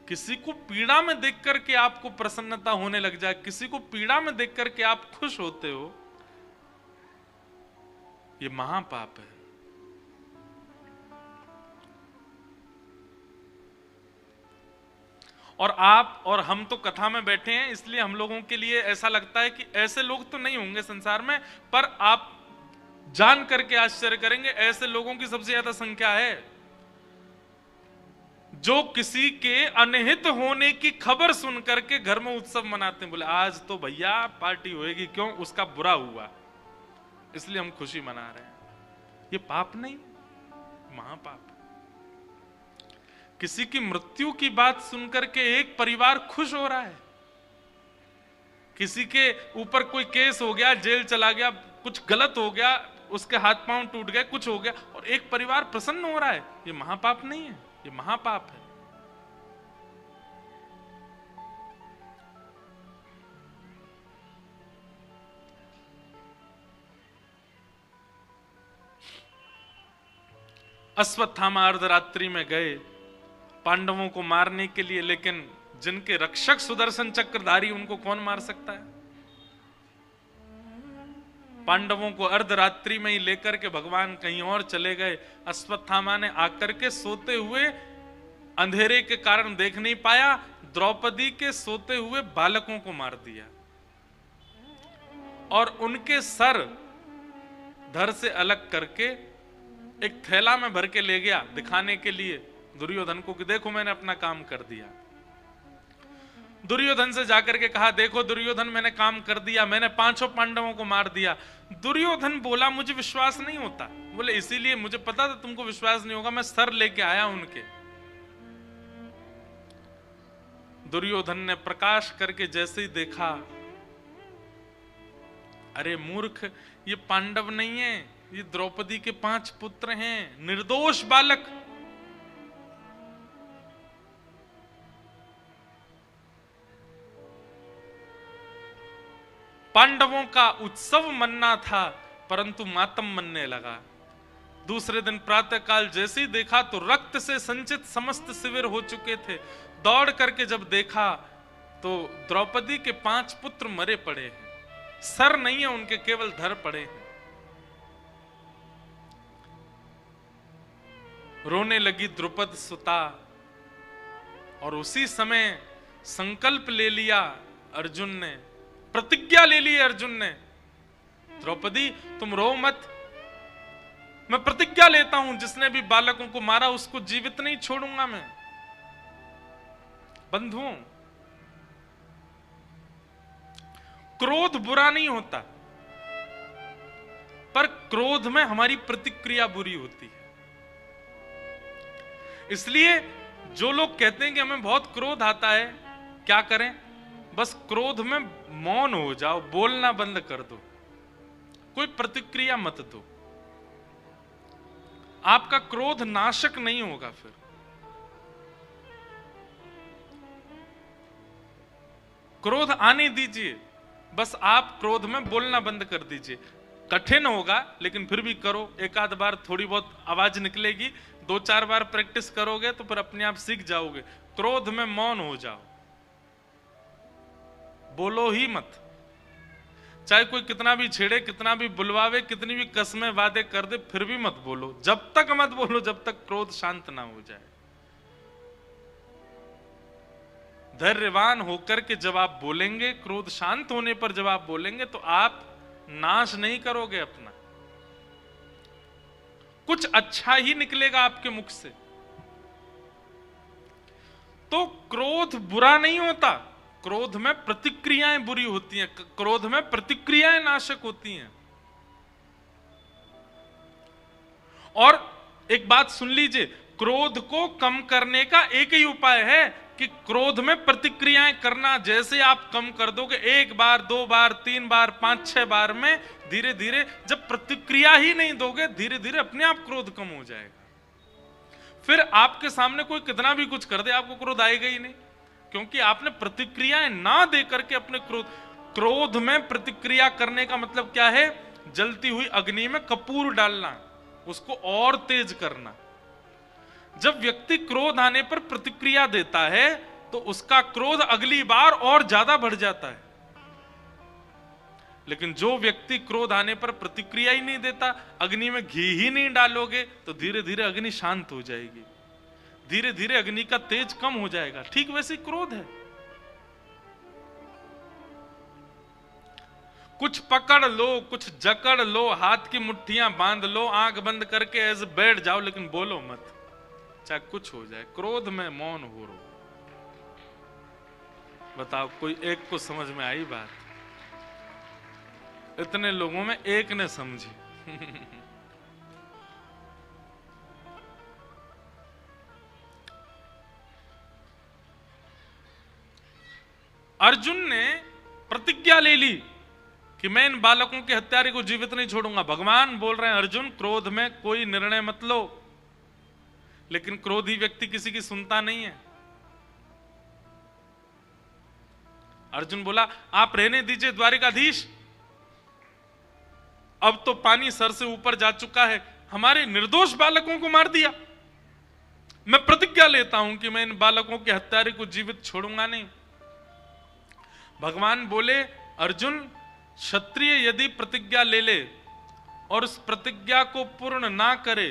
किसी को पीड़ा में देख करके आपको प्रसन्नता होने लग जाए, किसी को पीड़ा में देख करके आप खुश होते हो, ये महापाप है। और आप और हम तो कथा में बैठे हैं, इसलिए हम लोगों के लिए ऐसा लगता है कि ऐसे लोग तो नहीं होंगे संसार में, पर आप जान करके आश्चर्य करेंगे, ऐसे लोगों की सबसे ज्यादा संख्या है जो किसी के अनहित होने की खबर सुन करके घर में उत्सव मनाते हैं। बोले आज तो भैया पार्टी होएगी, क्यों? उसका बुरा हुआ, इसलिए हम खुशी मना रहे हैं। ये पाप नहीं, महापाप। किसी की मृत्यु की बात सुनकर के एक परिवार खुश हो रहा है, किसी के ऊपर कोई केस हो गया, जेल चला गया, कुछ गलत हो गया, उसके हाथ पांव टूट गए, कुछ हो गया, और एक परिवार प्रसन्न हो रहा है, ये महापाप नहीं है, ये महापाप है। अश्वत्थामा अर्धरात्रि में गए पांडवों को मारने के लिए, लेकिन जिनके रक्षक सुदर्शन चक्रधारी, उनको कौन मार सकता है? पांडवों को अर्धरात्रि में ही लेकर के भगवान कहीं और चले गए। अश्वत्थामा ने आकर के सोते हुए, अंधेरे के कारण देख नहीं पाया, द्रौपदी के सोते हुए बालकों को मार दिया और उनके सर धड़ से अलग करके एक थैला में भर के ले गया, दिखाने के लिए दुर्योधन को कि देखो मैंने अपना काम कर दिया। दुर्योधन से जाकर के कहा, देखो दुर्योधन मैंने काम कर दिया, मैंने 5 पांडवों को मार दिया। दुर्योधन बोला मुझे विश्वास नहीं होता। बोले इसीलिए मुझे पता था तुमको विश्वास नहीं होगा, मैं सर लेके आया उनके। दुर्योधन ने प्रकाश करके जैसे ही देखा, अरे मूर्ख, ये पांडव नहीं है, ये द्रौपदी के 5 पुत्र हैं, निर्दोष बालक। पांडवों का उत्सव मनना था, परंतु मातम मनने लगा। दूसरे दिन प्रातःकाल जैसे ही देखा तो रक्त से संचित समस्त शिविर हो चुके थे। दौड़ करके जब देखा तो द्रौपदी के 5 पुत्र मरे पड़े हैं, सर नहीं है उनके, केवल धड़ पड़े हैं। रोने लगी द्रुपद सुता, और उसी समय संकल्प ले लिया अर्जुन ने, प्रतिज्ञा ले ली अर्जुन ने, द्रौपदी तुम रो मत, मैं प्रतिज्ञा लेता हूं जिसने भी बालकों को मारा उसको जीवित नहीं छोड़ूंगा मैं। बंधुओं, क्रोध बुरा नहीं होता, पर क्रोध में हमारी प्रतिक्रिया बुरी होती है। इसलिए जो लोग कहते हैं कि हमें बहुत क्रोध आता है, क्या करें? बस क्रोध में मौन हो जाओ, बोलना बंद कर दो, कोई प्रतिक्रिया मत दो। आपका क्रोध नाशक नहीं होगा। फिर क्रोध आने दीजिए, बस आप क्रोध में बोलना बंद कर दीजिए। कठिन होगा लेकिन फिर भी करो, एक आध बार थोड़ी बहुत आवाज निकलेगी, 2-4 बार प्रैक्टिस करोगे तो फिर अपने आप सीख जाओगे। क्रोध में मौन हो जाओ, बोलो ही मत। चाहे कोई कितना भी छेड़े, कितना भी बुलवावे, कितनी भी कस्में वादे कर दे, फिर भी मत बोलो। जब तक मत बोलो जब तक क्रोध शांत ना हो जाए। धैर्यवान होकर के जब आप बोलेंगे, क्रोध शांत होने पर जब आप बोलेंगे, तो आप नाश नहीं करोगे अपना, कुछ अच्छा ही निकलेगा आपके मुख से। तो क्रोध बुरा नहीं होता, क्रोध में प्रतिक्रियाएं बुरी होती हैं, क्रोध में प्रतिक्रियाएं नाशक होती हैं। और एक बात सुन लीजिए, क्रोध को कम करने का एक ही उपाय है कि क्रोध में प्रतिक्रियाएं करना। जैसे आप कम कर दोगे, 1 बार 2 बार 3 बार 5-6 बार में, धीरे धीरे जब प्रतिक्रिया ही नहीं दोगे, धीरे धीरे अपने आप क्रोध कम हो जाएगा। फिर आपके सामने कोई कितना भी कुछ कर दे, आपको क्रोध आएगा ही नहीं, क्योंकि आपने प्रतिक्रियाएं ना दे करके अपने क्रोध में प्रतिक्रिया करने का मतलब क्या है? जलती हुई अग्नि में कपूर डालना, उसको और तेज करना। जब व्यक्ति क्रोध आने पर प्रतिक्रिया देता है तो उसका क्रोध अगली बार और ज्यादा बढ़ जाता है। लेकिन जो व्यक्ति क्रोध आने पर प्रतिक्रिया ही नहीं देता, अग्नि में घी ही नहीं डालोगे, तो धीरे धीरे अग्नि शांत हो जाएगी, धीरे धीरे अग्नि का तेज कम हो जाएगा। ठीक वैसे ही क्रोध है। कुछ पकड़ लो, कुछ जकड़ लो, हाथ की मुट्ठियां बांध लो, आंख बंद करके ऐसे बैठ जाओ, लेकिन बोलो मत, चाहे कुछ हो जाए। क्रोध में मौन हो रो। बताओ, कोई एक को समझ में आई बात? इतने लोगों में एक ने समझी। अर्जुन ने प्रतिज्ञा ले ली कि मैं इन बालकों के हत्यारे को जीवित नहीं छोड़ूंगा। भगवान बोल रहे हैं, अर्जुन क्रोध में कोई निर्णय मत लो। लेकिन क्रोधी व्यक्ति किसी की सुनता नहीं है। अर्जुन बोला, आप रहने दीजिए द्वारिकाधीश, अब तो पानी सर से ऊपर जा चुका है, हमारे निर्दोष बालकों को मार दिया। मैं प्रतिज्ञा लेता हूं कि मैं इन बालकों के हत्यारे को जीवित छोड़ूंगा नहीं। भगवान बोले, अर्जुन, क्षत्रिय यदि प्रतिज्ञा ले ले और उस प्रतिज्ञा को पूर्ण ना करे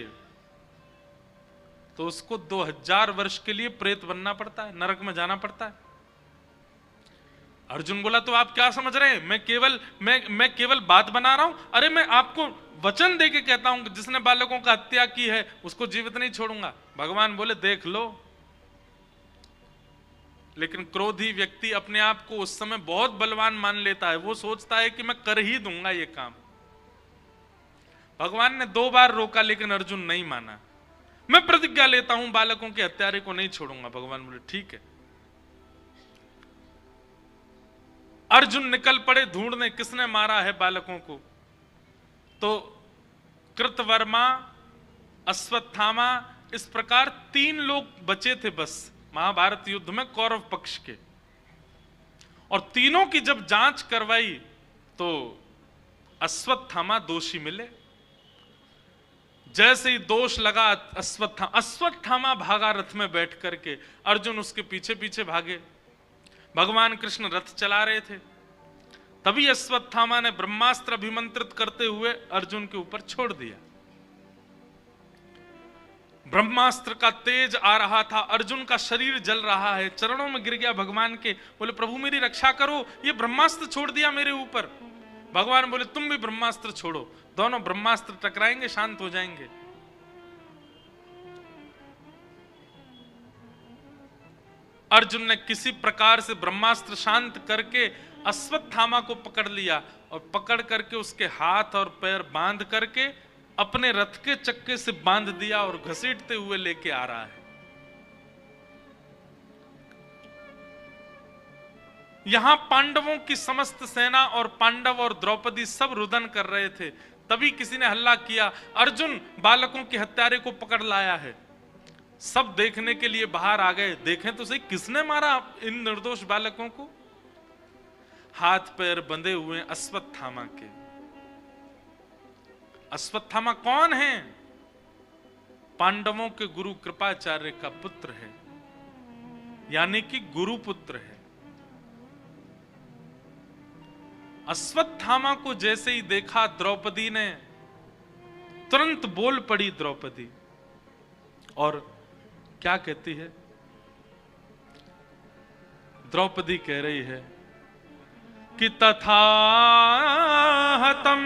तो उसको 2000 वर्ष के लिए प्रेत बनना पड़ता है, नरक में जाना पड़ता है। अर्जुन बोला, तो आप क्या समझ रहे हैं, मैं केवल बात बना रहा हूं? अरे मैं आपको वचन देके कहता हूं कि जिसने बालकों का हत्या की है उसको जीवित नहीं छोड़ूंगा। भगवान बोले, देख लो। लेकिन क्रोधी व्यक्ति अपने आप को उस समय बहुत बलवान मान लेता है। वो सोचता है कि मैं कर ही दूंगा ये काम। भगवान ने 2 बार रोका, लेकिन अर्जुन नहीं माना। मैं प्रतिज्ञा लेता हूं, बालकों के हत्यारे को नहीं छोड़ूंगा। भगवान बोले, ठीक है। अर्जुन निकल पड़े ढूंढने किसने मारा है बालकों को। तो कृतवर्मा, अश्वत्थामा, इस प्रकार 3 लोग बचे थे बस महाभारत युद्ध में कौरव पक्ष के। और तीनों की जब जांच करवाई तो अश्वत्थामा दोषी मिले। जैसे ही दोष लगा अश्वत्थामा भागा रथ में बैठ करके, अर्जुन उसके पीछे पीछे भागे। भगवान कृष्ण रथ चला रहे थे, तभी अश्वत्थामा ने ब्रह्मास्त्र अभिमंत्रित करते हुए अर्जुन के ऊपर छोड़ दिया। ब्रह्मास्त्र का तेज आ रहा था, अर्जुन का शरीर जल रहा है, चरणों में गिर गया भगवान के, बोले प्रभु मेरी रक्षा करो, ये ब्रह्मास्त्र छोड़ दिया मेरे ऊपर। भगवान बोले, तुम भी ब्रह्मास्त्र छोड़ो। दोनों ब्रह्मास्त्र टकराएंगे, शांत हो जाएंगे। अर्जुन ने किसी प्रकार से ब्रह्मास्त्र शांत करके अश्वत्थामा को पकड़ लिया और पकड़ करके उसके हाथ और पैर बांध करके अपने रथ के चक्के से बांध दिया और घसीटते हुए लेके आ रहा है। यहां पांडवों की समस्त सेना और पांडव और द्रौपदी सब रुदन कर रहे थे। तभी किसी ने हल्ला किया, अर्जुन बालकों के हत्यारे को पकड़ लाया है। सब देखने के लिए बाहर आ गए। देखें तो सही, किसने मारा इन निर्दोष बालकों को? हाथ पैर बंधे हुए अश्वत्थामा के। अश्वत्थामा कौन है? पांडवों के गुरु कृपाचार्य का पुत्र है, यानी कि गुरु पुत्र है। अश्वत्थामा को जैसे ही देखा द्रौपदी ने, तुरंत बोल पड़ी द्रौपदी और क्या कहती है? द्रौपदी कह रही है कि तथा हतम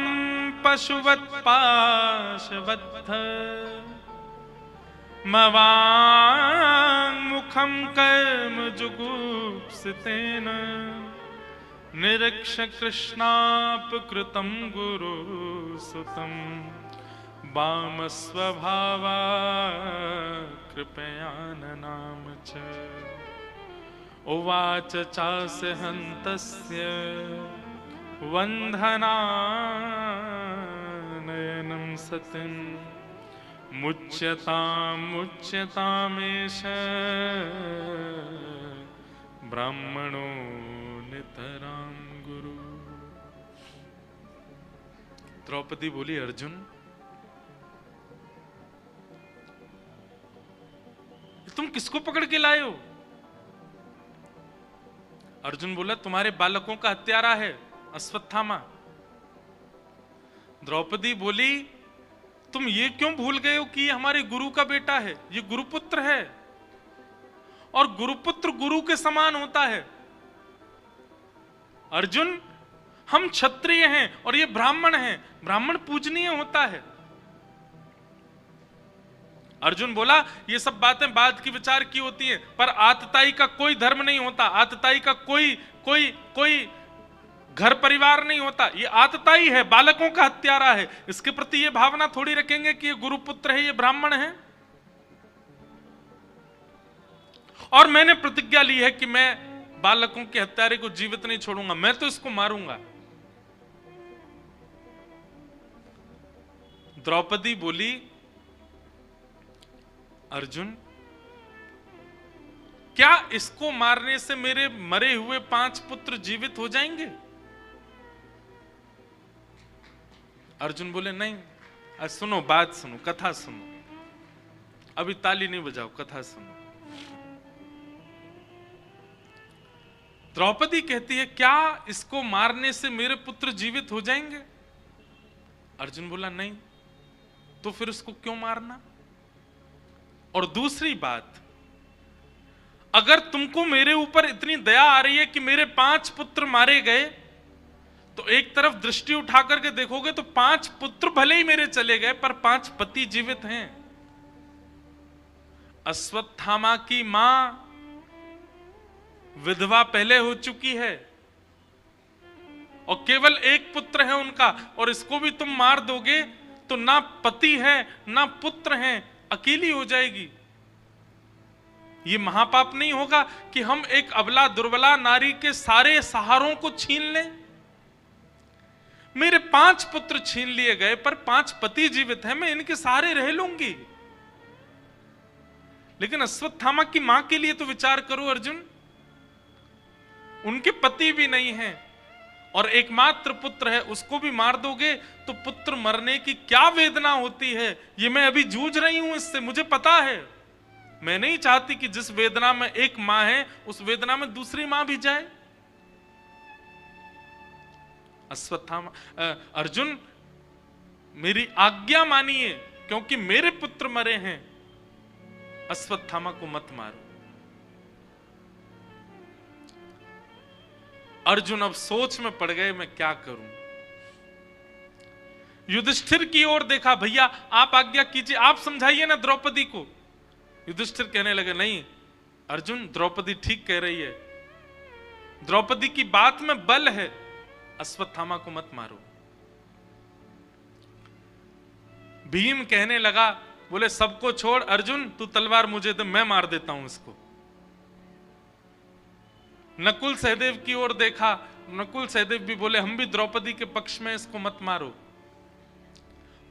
पशुवत पाशवत्थ मवांग मुखम कर्म जुगुप्सितेन निरीक्ष कृष्णापकृतं गुरु सुतं वाम स्वभावा कृपयाननाम च उवाच चास्य हन्तस्य वन्धनानयनं सतिं मुच्यतामेष ब्राह्मणो नितरां गुरु। द्रौपदी बोली, अर्जुन तुम किसको पकड़ के लाए हो? अर्जुन बोला तुम्हारे बालकों का हत्यारा है अश्वत्थामा। द्रौपदी बोली तुम ये क्यों भूल गए हो कि ये हमारे गुरु का बेटा है, ये गुरुपुत्र है और गुरुपुत्र गुरु के समान होता है। अर्जुन हम क्षत्रिय हैं और ये ब्राह्मण हैं, ब्राह्मण पूजनीय होता है। अर्जुन बोला ये सब बातें बाद की विचार की होती हैं, पर आतताई का कोई धर्म नहीं होता, आतताई का कोई कोई कोई घर परिवार नहीं होता, ये आतताई है, बालकों का हत्यारा है। इसके प्रति ये भावना थोड़ी रखेंगे कि ये गुरुपुत्र है, ये ब्राह्मण है। और मैंने प्रतिज्ञा ली है कि मैं बालकों के हत्यारे को जीवित नहीं छोड़ूंगा, मैं तो इसको मारूंगा। द्रौपदी बोली अर्जुन क्या इसको मारने से मेरे मरे हुए 5 पुत्र जीवित हो जाएंगे? अर्जुन बोले नहीं, सुनो बात सुनो, कथा सुनो, अभी ताली नहीं बजाओ, कथा सुनो। द्रौपदी कहती है क्या इसको मारने से मेरे पुत्र जीवित हो जाएंगे? अर्जुन बोला नहीं, तो फिर उसको क्यों मारना? और दूसरी बात, अगर तुमको मेरे ऊपर इतनी दया आ रही है कि मेरे 5 पुत्र मारे गए, तो एक तरफ दृष्टि उठा करके देखोगे तो 5 पुत्र भले ही मेरे चले गए, पर 5 पति जीवित हैं। अश्वत्थामा की मां विधवा पहले हो चुकी है और केवल एक पुत्र है उनका, और इसको भी तुम मार दोगे तो ना पति है ना पुत्र है, अकेली हो जाएगी। ये महापाप नहीं होगा कि हम एक अबला दुर्बला नारी के सारे सहारों को छीन लें? मेरे 5 पुत्र छीन लिए गए पर 5 पति जीवित हैं, मैं इनके सहारे रह लूंगी। लेकिन अश्वत्थामा की मां के लिए तो विचार करो अर्जुन, उनके पति भी नहीं हैं और एकमात्र पुत्र है, उसको भी मार दोगे तो पुत्र मरने की क्या वेदना होती है, ये मैं अभी जूझ रही हूं इससे, मुझे पता है। मैं नहीं चाहती कि जिस वेदना में एक मां है उस वेदना में दूसरी मां भी जाए। अश्वत्थामा अर्जुन मेरी आज्ञा मानिए, क्योंकि मेरे पुत्र मरे हैं, अश्वत्थामा को मत मारो। अर्जुन अब सोच में पड़ गए मैं क्या करूं। युधिष्ठिर की ओर देखा, भैया आप आज्ञा कीजिए, आप समझाइए ना द्रौपदी को। युधिष्ठिर कहने लगे नहीं अर्जुन, द्रौपदी ठीक कह रही है, द्रौपदी की बात में बल है, अश्वत्थामा को मत मारो। भीम कहने लगा, बोले सबको छोड़ अर्जुन, तू तलवार मुझे दे, मैं मार देता हूं इसको। नकुल सहदेव की ओर देखा, नकुल सहदेव भी बोले हम भी द्रौपदी के पक्ष में, इसको मत मारो।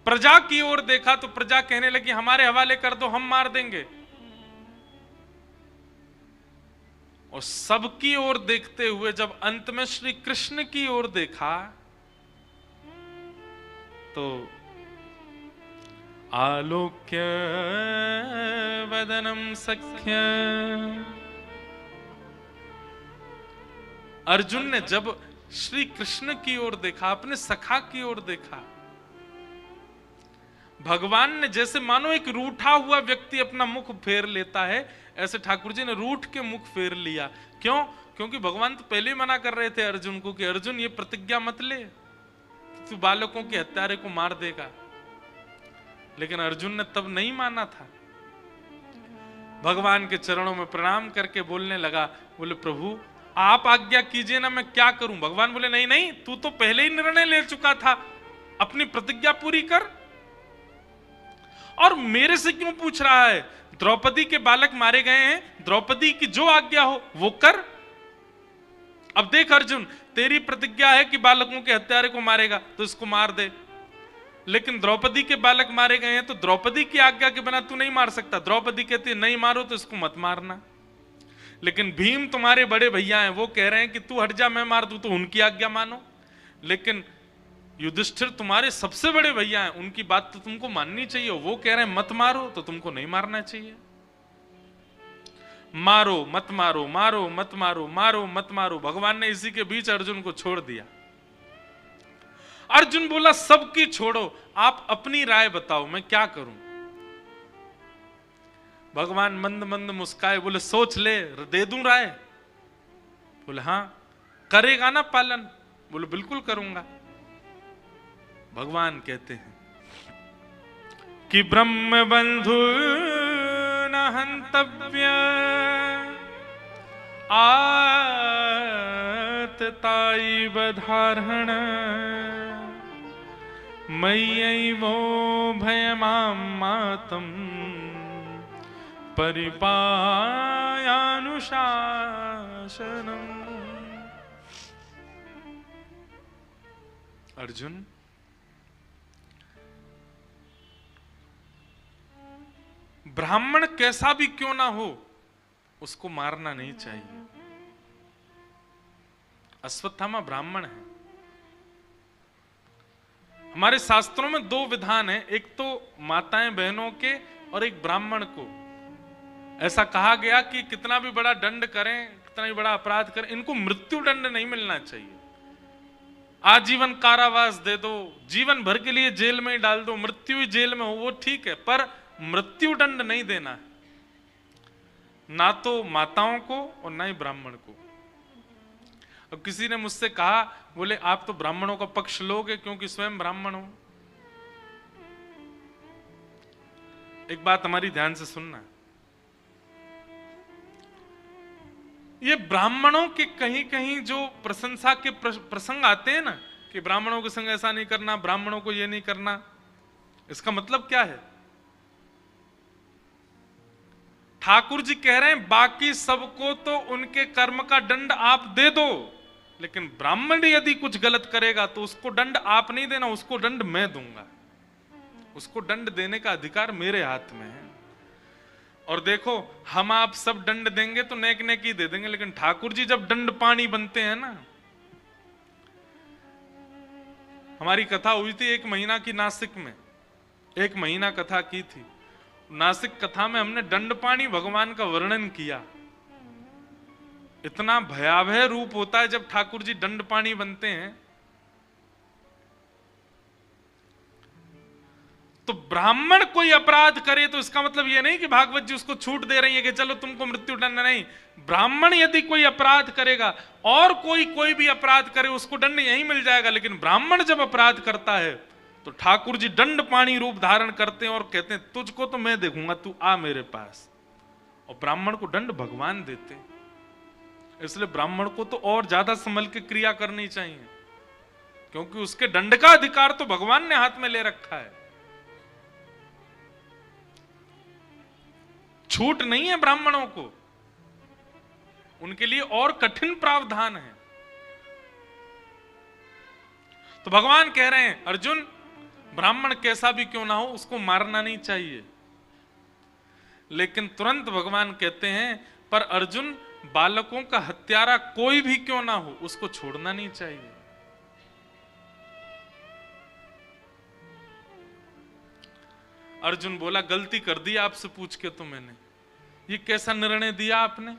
प्रजा की ओर देखा तो प्रजा कहने लगी हमारे हवाले कर दो, हम मार देंगे। और सबकी ओर देखते हुए जब अंत में श्री कृष्ण की ओर देखा तो आलोक्य वदनम सख्य, अर्जुन ने जब श्री कृष्ण की ओर देखा, अपने सखा की ओर देखा, भगवान ने जैसे मानो एक रूठा हुआ व्यक्ति अपना मुख फेर लेता है, ऐसे ठाकुर जी ने रूठ के मुख फेर लिया। क्यों? क्योंकि भगवान तो पहले ही मना कर रहे थे अर्जुन को कि अर्जुन ये प्रतिज्ञा मत ले, तू बालकों के हत्यारे को मार देगा। लेकिन अर्जुन ने तब नहीं माना था। भगवान के चरणों में प्रणाम करके बोलने लगा, बोले प्रभु आप आज्ञा कीजिए ना, मैं क्या करूं? भगवान बोले नहीं नहीं, तू तो पहले ही निर्णय ले चुका था, अपनी प्रतिज्ञा पूरी कर। और मेरे से क्यों पूछ रहा है? द्रौपदी के बालक मारे गए हैं, द्रौपदी की जो आज्ञा हो वो कर। अब देख अर्जुन, तेरी प्रतिज्ञा है कि बालकों के हत्यारे को मारेगा तो इसको मार दे, लेकिन द्रौपदी के बालक मारे गए हैं तो द्रौपदी की आज्ञा के बिना तू नहीं मार सकता। द्रौपदी कहती है नहीं मारो तो इसको मत मारना। लेकिन भीम तुम्हारे बड़े भैया हैं, वो कह रहे हैं कि तू हट जा, मैं मार दूं, तो उनकी आज्ञा मानो। लेकिन युधिष्ठिर तुम्हारे सबसे बड़े भैया हैं, उनकी बात तो तुमको माननी चाहिए, वो कह रहे हैं मत मारो तो तुमको नहीं मारना चाहिए। मारो मत मारो, मारो मत मारो, मारो मत मारो। भगवान ने इसी के बीच अर्जुन को छोड़ दिया। अर्जुन बोला सबकी छोड़ो, आप अपनी राय बताओ, मैं क्या करूं। भगवान मंद मंद मुस्काए, बोले सोच ले, दे दूं राय। बोले हाँ, करेगा ना पालन। बोले बिल्कुल करूंगा। भगवान कहते हैं कि ब्रह्म बंधु न हंतव्य आतताई बधारण मय्यैवो भयमामातं परिपायानुशासनम्। अर्जुन, ब्राह्मण कैसा भी क्यों ना हो उसको मारना नहीं चाहिए। अश्वत्थामा ब्राह्मण है। हमारे शास्त्रों में दो विधान है, एक तो माताएं बहनों के और एक ब्राह्मण को। ऐसा कहा गया कि कितना भी बड़ा दंड करें, कितना भी बड़ा अपराध करें, इनको मृत्यु दंड नहीं मिलना चाहिए। आजीवन कारावास दे दो, जीवन भर के लिए जेल में ही डाल दो, मृत्यु ही जेल में हो, वो ठीक है, पर मृत्यु दंड नहीं देना है, ना तो माताओं को और ना ही ब्राह्मण को। अब किसी ने मुझसे कहा, बोले आप तो ब्राह्मणों का पक्ष लोगे क्योंकि स्वयं ब्राह्मण हो। एक बात हमारी ध्यान से सुनना, ये ब्राह्मणों के कहीं कहीं जो प्रशंसा के प्रसंग आते हैं ना, कि ब्राह्मणों के संग ऐसा नहीं करना, ब्राह्मणों को ये नहीं करना, इसका मतलब क्या है? ठाकुर जी कह रहे हैं बाकी सबको तो उनके कर्म का दंड आप दे दो, लेकिन ब्राह्मण यदि कुछ गलत करेगा तो उसको दंड आप नहीं देना, उसको दंड मैं दूंगा। उसको दंड देने का अधिकार मेरे हाथ में है। और देखो, हम आप सब दंड देंगे तो नेक नेक ही दे देंगे, लेकिन ठाकुर जी जब दंड पानी बनते हैं ना। हमारी कथा हुई थी 1 महीना की नासिक में, 1 महीना कथा की थी। नासिक कथा में हमने दंड पानी भगवान का वर्णन किया। इतना भयावह रूप होता है जब ठाकुर जी दंड पानी बनते हैं। तो ब्राह्मण कोई अपराध करे तो इसका मतलब यह नहीं कि भागवत जी उसको छूट दे रही है कि चलो तुमको मृत्यु दंड नहीं। ब्राह्मण यदि कोई अपराध करेगा और कोई भी अपराध करे उसको दंड यही मिल जाएगा, लेकिन ब्राह्मण जब अपराध करता है तो ठाकुर जी दंड पानी रूप धारण करते हैं और कहते हैं तुझको तो मैं देखूंगा, तू आ मेरे पास। और ब्राह्मण को दंड भगवान देते हैं। इसलिए ब्राह्मण को तो और ज्यादा संभल के क्रिया करनी चाहिए, क्योंकि उसके दंड का अधिकार तो भगवान ने हाथ में ले रखा है। छूट नहीं है ब्राह्मणों को, उनके लिए और कठिन प्रावधान है। तो भगवान कह रहे हैं अर्जुन, ब्राह्मण कैसा भी क्यों ना हो उसको मारना नहीं चाहिए। लेकिन तुरंत भगवान कहते हैं पर अर्जुन, बालकों का हत्यारा कोई भी क्यों ना हो उसको छोड़ना नहीं चाहिए। अर्जुन बोला गलती कर दी आपसे पूछ के तो मैंने, ये कैसा निर्णय दिया आपने?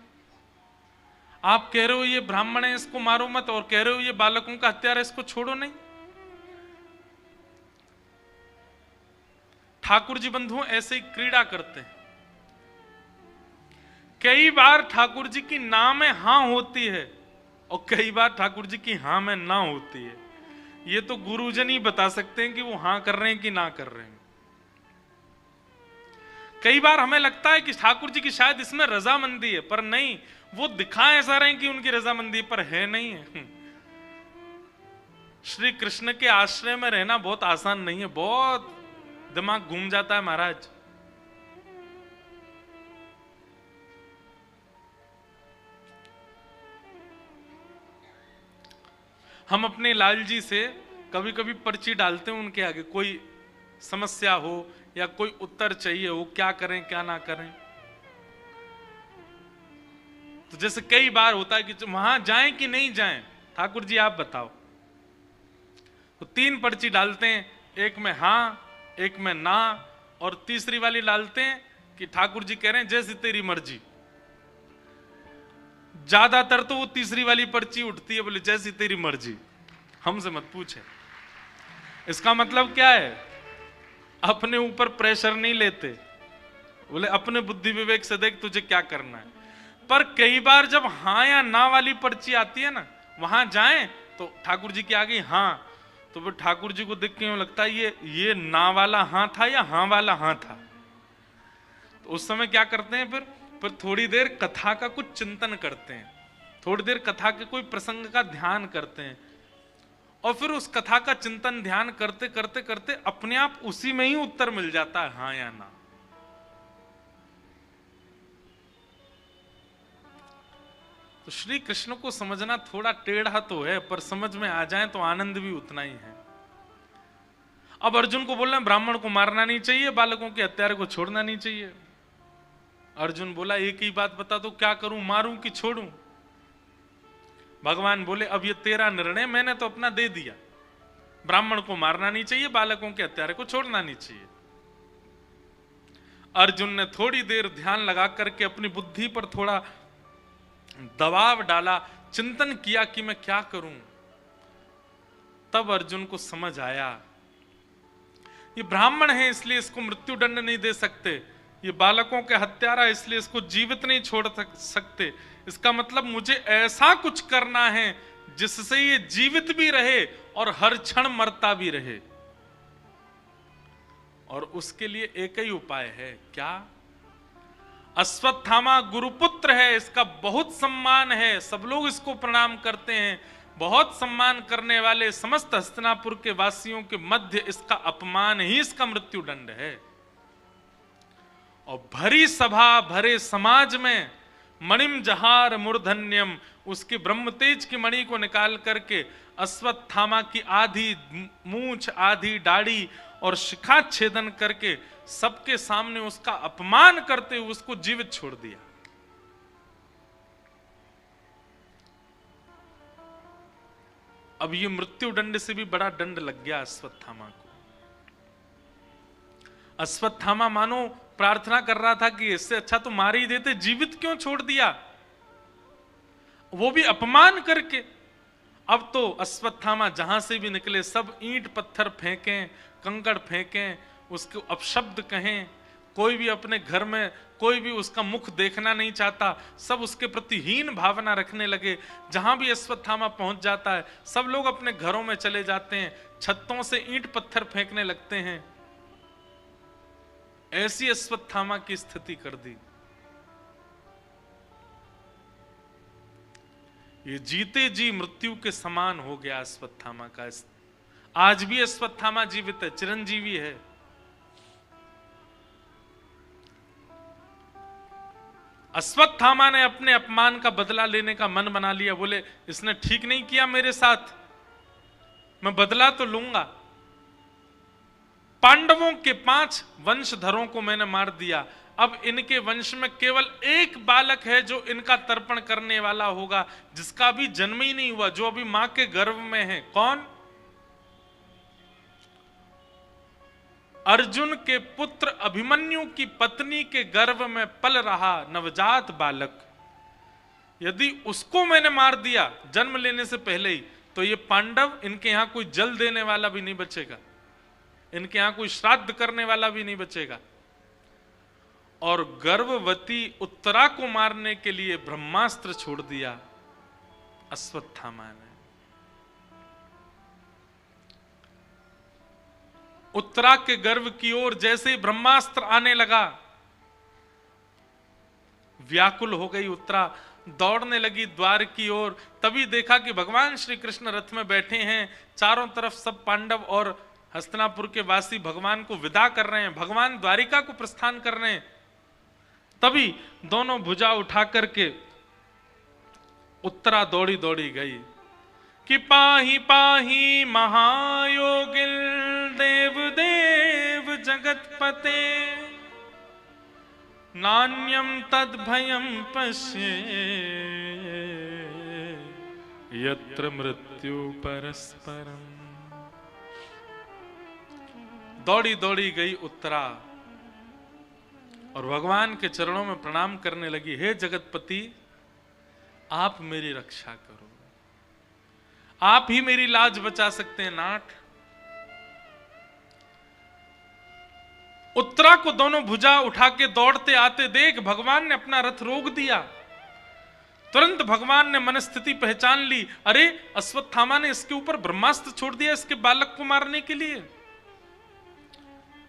आप कह रहे हो ये ब्राह्मण है इसको मारो मत, और कह रहे हो ये बालकों का हत्यारा इसको छोड़ो नहीं। ठाकुर जी बंधुओं ऐसे ही क्रीड़ा करते हैं। कई बार ठाकुर जी की ना में हां होती है और कई बार ठाकुर जी की हां में ना होती है। ये तो गुरुजन ही बता सकते हैं कि वो हां कर रहे हैं कि ना कर रहे हैं। कई बार हमें लगता है कि ठाकुर जी की शायद इसमें रजामंदी है, पर नहीं, वो दिखा ऐसा रहे हैं कि उनकी रजामंदी पर है नहीं है। श्री कृष्ण के आश्रय में रहना बहुत आसान नहीं है, बहुत दिमाग घूम जाता है महाराज। हम अपने लाल जी से कभी कभी पर्ची डालते हैं उनके आगे, कोई समस्या हो या कोई उत्तर चाहिए हो, क्या करें क्या ना करें। तो जैसे कई बार होता है कि वहां जाएं कि नहीं जाएं, ठाकुर जी आप बताओ। तो 3 पर्ची डालते हैं, एक में हां, एक में ना, और तीसरी वाली डालते हैं कि ठाकुर जी कह रहे हैं जैसी तेरी मर्जी। ज्यादातर तो वो तीसरी वाली पर्ची उठती है, बोले जैसी तेरी मर्जी, हमसे मत पूछे। इसका मतलब क्या है? अपने ऊपर प्रेशर नहीं लेते, बोले अपने बुद्धि विवेक से देख तुझे क्या करना है। पर कई बार जब हाँ या ना वाली पर्ची आती है ना, वहां जाएं तो ठाकुर जी की आ गई हाँ, तो फिर ठाकुर जी को देख के यूं लगता है ये ना वाला हाँ था या हाँ वाला हाँ था। तो उस समय क्या करते हैं, फिर थोड़ी देर कथा का कुछ चिंतन करते हैं, थोड़ी देर कथा के कोई प्रसंग का ध्यान करते हैं, और फिर उस कथा का चिंतन ध्यान करते करते करते अपने आप उसी में ही उत्तर मिल जाता है, हाँ या ना। तो श्री कृष्ण को समझना थोड़ा टेढ़ा तो है, पर समझ में आ जाए तो आनंद भी उतना ही है। अब अर्जुन को बोल रहे हैं ब्राह्मण को मारना नहीं चाहिए, बालकों के हत्यारे को छोड़ना नहीं चाहिए। अर्जुन बोला एक ही बात बता दो, क्या करूं, मारूं कि छोड़ूं? भगवान बोले अब ये तेरा निर्णय, मैंने तो अपना दे दिया। ब्राह्मण को मारना नहीं चाहिए, बालकों के हत्यारे को छोड़ना नहीं चाहिए। अर्जुन ने थोड़ी देर ध्यान लगा करके अपनी बुद्धि पर थोड़ा दबाव डाला, चिंतन किया कि मैं क्या करूं। तब अर्जुन को समझ आया ये ब्राह्मण है इसलिए इसको मृत्यु दंड नहीं दे सकते, ये बालकों के हत्यारा इसलिए इसको जीवित नहीं छोड़ सकते। इसका मतलब मुझे ऐसा कुछ करना है जिससे ये जीवित भी रहे और हर क्षण मरता भी रहे। और उसके लिए एक ही उपाय है, क्या? अश्वत्थामा गुरुपुत्र है, इसका बहुत सम्मान है, सब लोग इसको प्रणाम करते हैं। बहुत सम्मान करने वाले समस्त हस्तिनापुर के वासियों के मध्य इसका अपमान ही इसका मृत्यु दंड है। और भरी सभा भरे समाज में मणिम जहार मूर्धन्यम, उसके ब्रह्म तेज की मणि को निकाल करके अश्वत्थामा की आधी मूंछ, आधी दाढ़ी और शिखा छेदन करके सबके सामने उसका अपमान करते हुए उसको जीवित छोड़ दिया। अब ये मृत्यु दंड से भी बड़ा दंड लग गया अश्वत्थामा को। अश्वत्थामा मानो प्रार्थना कर रहा था कि इससे अच्छा तो मार ही देते, जीवित क्यों छोड़ दिया, वो भी अपमान करके। अब तो अश्वत्थामा जहां से भी निकले सब ईंट पत्थर फेंकें, कंकड़ फेंकें, उसको अपशब्द कहें। कोई भी अपने घर में कोई भी उसका मुख देखना नहीं चाहता, सब उसके प्रति हीन भावना रखने लगे। जहां भी अश्वत्थामा पहुंच जाता है सब लोग अपने घरों में चले जाते हैं, छतों से ईंट पत्थर फेंकने लगते हैं। ऐसी अश्वत्थामा की स्थिति कर दी। ये जीते जी मृत्यु के समान हो गया अश्वत्थामा का। आज भी अश्वत्थामा जीवित है, चिरंजीवी है। अश्वत्थामा ने अपने अपमान का बदला लेने का मन बना लिया। बोले इसने ठीक नहीं किया मेरे साथ, मैं बदला तो लूंगा। पांडवों के 5 वंशधरों को मैंने मार दिया, अब इनके वंश में केवल एक बालक है जो इनका तर्पण करने वाला होगा, जिसका भी जन्म ही नहीं हुआ, जो अभी मां के गर्भ में है। कौन? अर्जुन के पुत्र अभिमन्यु की पत्नी के गर्भ में पल रहा नवजात बालक। यदि उसको मैंने मार दिया जन्म लेने से पहले ही, तो ये पांडव, इनके यहां कोई जल देने वाला भी नहीं बचेगा, इनके यहां कोई श्राद्ध करने वाला भी नहीं बचेगा। और गर्भवती उत्तरा को मारने के लिए ब्रह्मास्त्र छोड़ दिया अश्वत्थामा ने। उत्तरा के गर्भ की ओर जैसे ही ब्रह्मास्त्र आने लगा, व्याकुल हो गई उत्तरा, दौड़ने लगी द्वार की ओर। तभी देखा कि भगवान श्री कृष्ण रथ में बैठे हैं, चारों तरफ सब पांडव और हस्तिनापुर के वासी भगवान को विदा कर रहे हैं, भगवान द्वारिका को प्रस्थान कर रहे हैं। तभी दोनों भुजा उठा करके उत्तरा दौड़ी दौड़ी गई कि पाही पाही महायोगिल देव देव जगतपते, नान्यम तद भयम पश्ये यत्र मृत्यु परस्परम। दौड़ी दौड़ी गई उत्तरा और भगवान के चरणों में प्रणाम करने लगी। हे जगतपति, आप मेरी रक्षा करो, आप ही मेरी लाज बचा सकते हैं नाथ। उत्तरा को दोनों भुजा उठा के दौड़ते आते देख भगवान ने अपना रथ रोक दिया। तुरंत भगवान ने मनस्थिति पहचान ली, अरे अश्वत्थामा ने इसके ऊपर ब्रह्मास्त्र छोड़ दिया इसके बालक को मारने के लिए।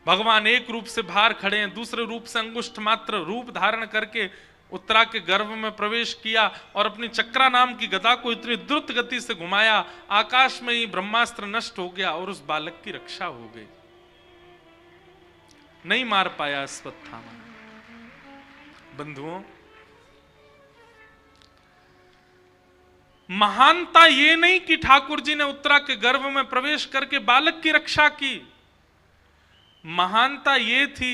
भगवान एक रूप से बाहर खड़े हैं, दूसरे रूप से अंगुष्ठ मात्र रूप धारण करके उत्तरा के गर्भ में प्रवेश किया और अपनी चक्रा नाम की गदा को इतनी द्रुत गति से घुमाया, आकाश में ही ब्रह्मास्त्र नष्ट हो गया और उस बालक की रक्षा हो गई। नहीं मार पाया अश्वत्थामा। बंधुओं, महानता ये नहीं कि ठाकुर जी ने उत्तरा के गर्भ में प्रवेश करके बालक की रक्षा की, महानता ये थी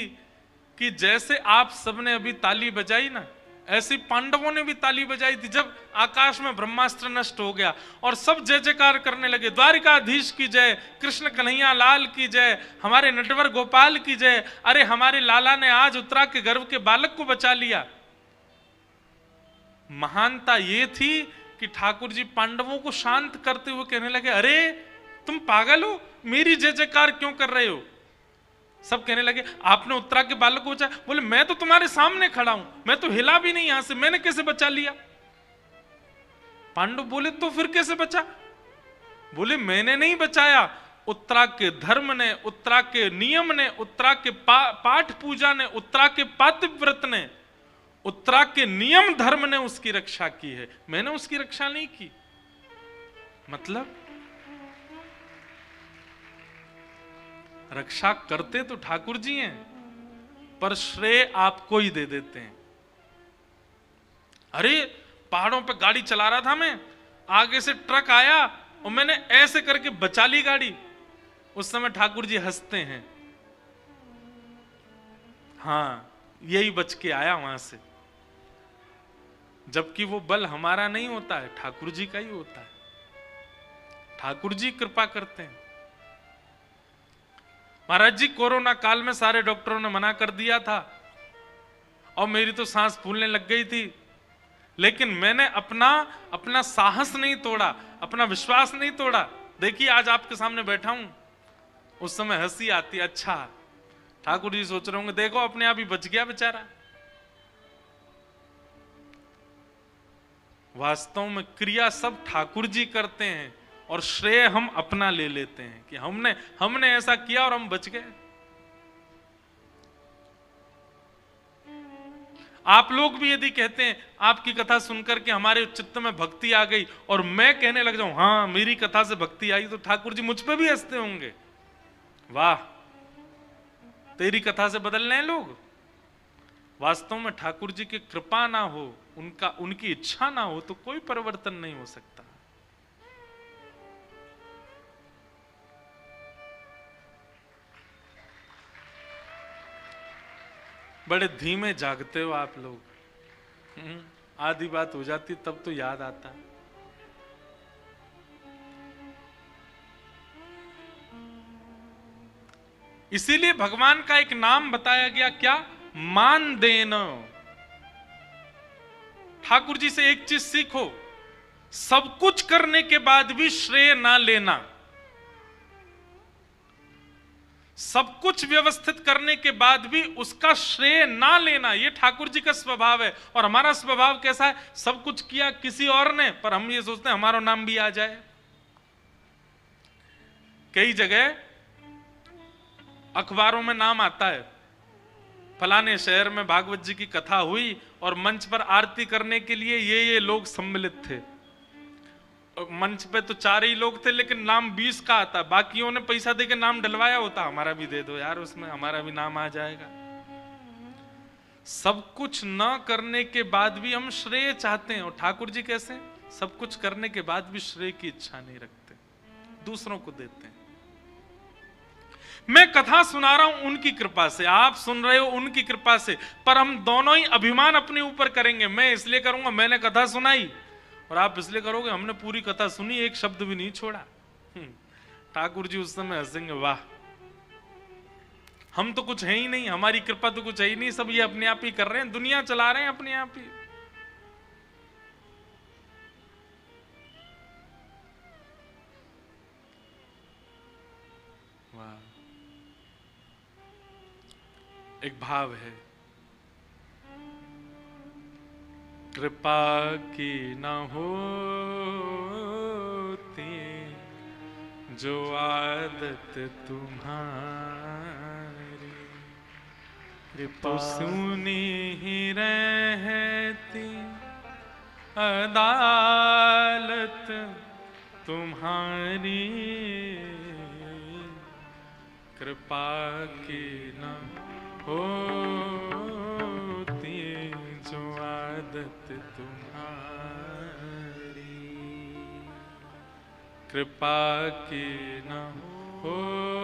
कि जैसे आप सबने अभी ताली बजाई ना, ऐसी पांडवों ने भी ताली बजाई थी जब आकाश में ब्रह्मास्त्र नष्ट हो गया और सब जय जयकार करने लगे, द्वारिकाधीश की जय, कृष्ण कन्हैया लाल की जय, हमारे नटवर गोपाल की जय, अरे हमारे लाला ने आज उत्तरा के गर्भ के बालक को बचा लिया। महानता ये थी कि ठाकुर जी पांडवों को शांत करते हुए कहने लगे, अरे तुम पागल हो, मेरी जय जयकार क्यों कर रहे हो? सब कहने लगे आपने उत्तरा के बालक को बचाया। बोले मैं तो तुम्हारे सामने खड़ा हूं, मैं तो हिला भी नहीं यहां से, मैंने कैसे बचा लिया? पांडव बोले तो फिर कैसे बचा? बोले मैंने नहीं बचाया, उत्तरा के धर्म ने, उत्तरा के नियम ने, उत्तरा के पाठ पूजा ने, उत्तरा के पातिव्रत ने, उत्तरा के नियम धर्म ने उसकी रक्षा की है, मैंने उसकी रक्षा नहीं की। मतलब रक्षा करते तो ठाकुर जी हैं, पर श्रेय आपको ही दे देते हैं। अरे पहाड़ों पे गाड़ी चला रहा था मैं, आगे से ट्रक आया और मैंने ऐसे करके बचा ली गाड़ी, उस समय ठाकुर जी हंसते हैं, हाँ यही बच के आया वहां से। जबकि वो बल हमारा नहीं होता है, ठाकुर जी का ही होता है, ठाकुर जी कृपा करते हैं। महाराज जी कोरोना काल में सारे डॉक्टरों ने मना कर दिया था और मेरी तो सांस फूलने लग गई थी, लेकिन मैंने अपना साहस नहीं तोड़ा, अपना विश्वास नहीं तोड़ा। देखिए आज आपके सामने बैठा हूं, उस समय हंसी आती, अच्छा ठाकुर जी सोच रहे होंगे देखो अपने आप ही बच गया बेचारा। वास्तव में क्रिया सब ठाकुर जी करते हैं और श्रेय हम अपना ले लेते हैं कि हमने ऐसा किया और हम बच गए। आप लोग भी यदि कहते हैं आपकी कथा सुनकर के हमारे चित्त में भक्ति आ गई और मैं कहने लग जाऊं हाँ मेरी कथा से भक्ति आई, तो ठाकुर जी मुझ पे भी हंसते होंगे, वाह तेरी कथा से बदल रहे हैं लोग। वास्तव में ठाकुर जी की कृपा ना हो, उनकी इच्छा ना हो तो कोई परिवर्तन नहीं हो सकता। बड़े धीमे जागते हो आप लोग, आधी बात हो जाती तब तो याद आता है। इसीलिए भगवान का एक नाम बताया गया, क्या? मान देना। ठाकुर जी से एक चीज सीखो, सब कुछ करने के बाद भी श्रेय ना लेना, सब कुछ व्यवस्थित करने के बाद भी उसका श्रेय ना लेना, यह ठाकुर जी का स्वभाव है। और हमारा स्वभाव कैसा है? सब कुछ किया किसी और ने, पर हम ये सोचते हैं हमारा नाम भी आ जाए। कई जगह अखबारों में नाम आता है, फलाने शहर में भागवत जी की कथा हुई और मंच पर आरती करने के लिए ये लोग सम्मिलित थे। मंच पे तो 4 ही लोग थे, लेकिन नाम 20 का आता, बाकियों ने पैसा देके नाम डलवाया होता, हमारा भी दे दो यार, उसमें हमारा भी नाम आ जाएगा। सब कुछ न करने के बाद भी हम श्रेय चाहते हैं, और ठाकुर जी कैसे? सब कुछ करने के बाद भी श्रेय की इच्छा नहीं रखते, दूसरों को देते हैं। मैं कथा सुना रहा हूं उनकी कृपा से, आप सुन रहे हो उनकी कृपा से, पर हम दोनों ही अभिमान अपने ऊपर करेंगे। मैं इसलिए करूंगा मैंने कथा सुनाई, और आप इसलिए करोगे हमने पूरी कथा सुनी, एक शब्द भी नहीं छोड़ा। ठाकुर जी उस समय हंसेंगे, वाह हम तो कुछ है ही नहीं, हमारी कृपा तो कुछ है ही नहीं, सब ये अपने आप ही कर रहे हैं, दुनिया चला रहे हैं अपने आप ही। वाह। एक भाव है, कृपा की न होती जो आदत तुम्हारी, तो सुनी ही रहती अदालत तुम्हारी। कृपा की न होती जो आदत तुम्हारी, कृपा की न होती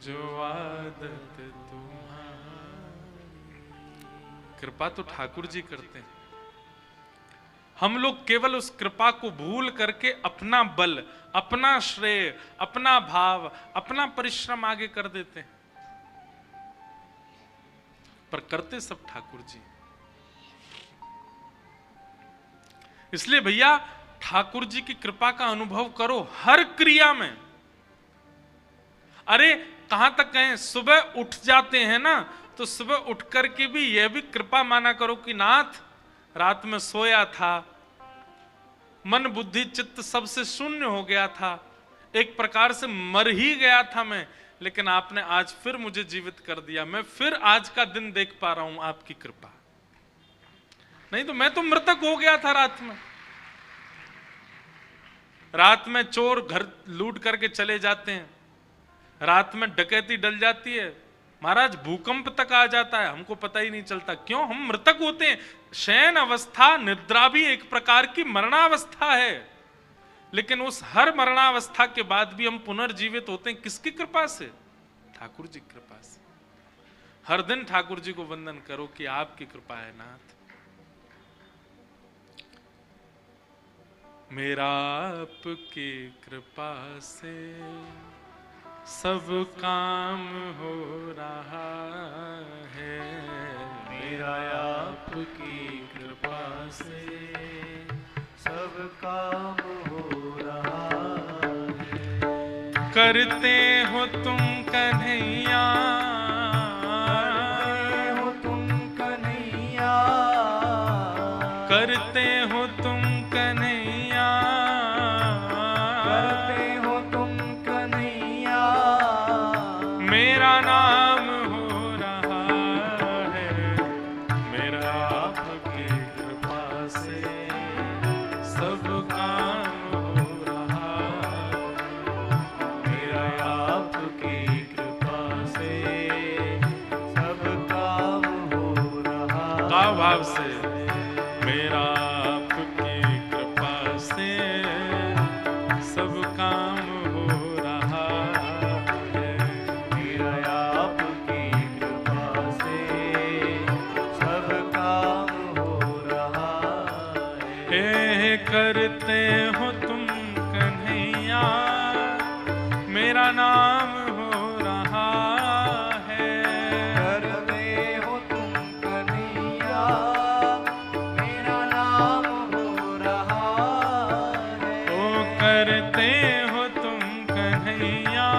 जो आदत तुम्हारी। कृपा तो ठाकुर जी करते हैं, हम लोग केवल उस कृपा को भूल करके अपना बल, अपना श्रेय, अपना भाव, अपना परिश्रम आगे कर देते हैं, पर करते सब ठाकुर जी। इसलिए भैया ठाकुर जी की कृपा का अनुभव करो हर क्रिया में। अरे कहां तक कहें, सुबह उठ जाते हैं ना, तो सुबह उठ करके भी यह भी कृपा माना करो कि नाथ रात में सोया था, मन बुद्धि चित्त सबसे शून्य हो गया था, एक प्रकार से मर ही गया था मैं, लेकिन आपने आज फिर मुझे जीवित कर दिया, मैं फिर आज का दिन देख पा रहा हूं आपकी कृपा। नहीं तो मैं तो मृतक हो गया था रात में। रात में चोर घर लूट करके चले जाते हैं, रात में डकैती डल जाती है, महाराज भूकंप तक आ जाता है, हमको पता ही नहीं चलता। क्यों? हम मृतक होते हैं। शयन अवस्था, निद्रा भी एक प्रकार की मरणावस्था है, लेकिन उस हर मरणावस्था के बाद भी हम पुनर्जीवित होते हैं। किसकी कृपा से? ठाकुर जी की कृपा से। हर दिन ठाकुर जी को वंदन करो कि आपकी कृपा है नाथ। मेरा आपकी कृपा से सब काम हो रहा है, मेरा आपकी कृपा से सब काम हो रहा है। करते हो तुम कन्हैया, करते हो तुम कन्हैया, करते हो तुम कन्हैया, मेरा नाम हो रहा है, मेरा आपकी कृपा से सब काम हो रहा है, मेरा आपकी कृपा से सब काम हो रहा है। का भाव से मेरा आपकी कृपा से सब काम हो रहा है, मेरा आपकी कृपा से सब काम हो रहा है। हे करते हो तुम कन्हैया, मेरा नाम हो रहा है, करते हो तुम कन्हैया, मेरा नाम हो रहा है। ओ करते हो तुम कन्हैया,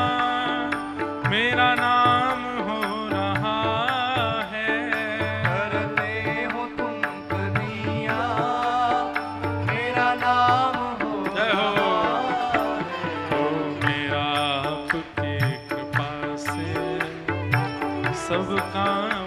मेरा नाम हो रहा है, करते हो तुम कन्हैया, मेरा नाम हो जय हो। रहा है। ओ मेरा आपकी कृपा से सब काम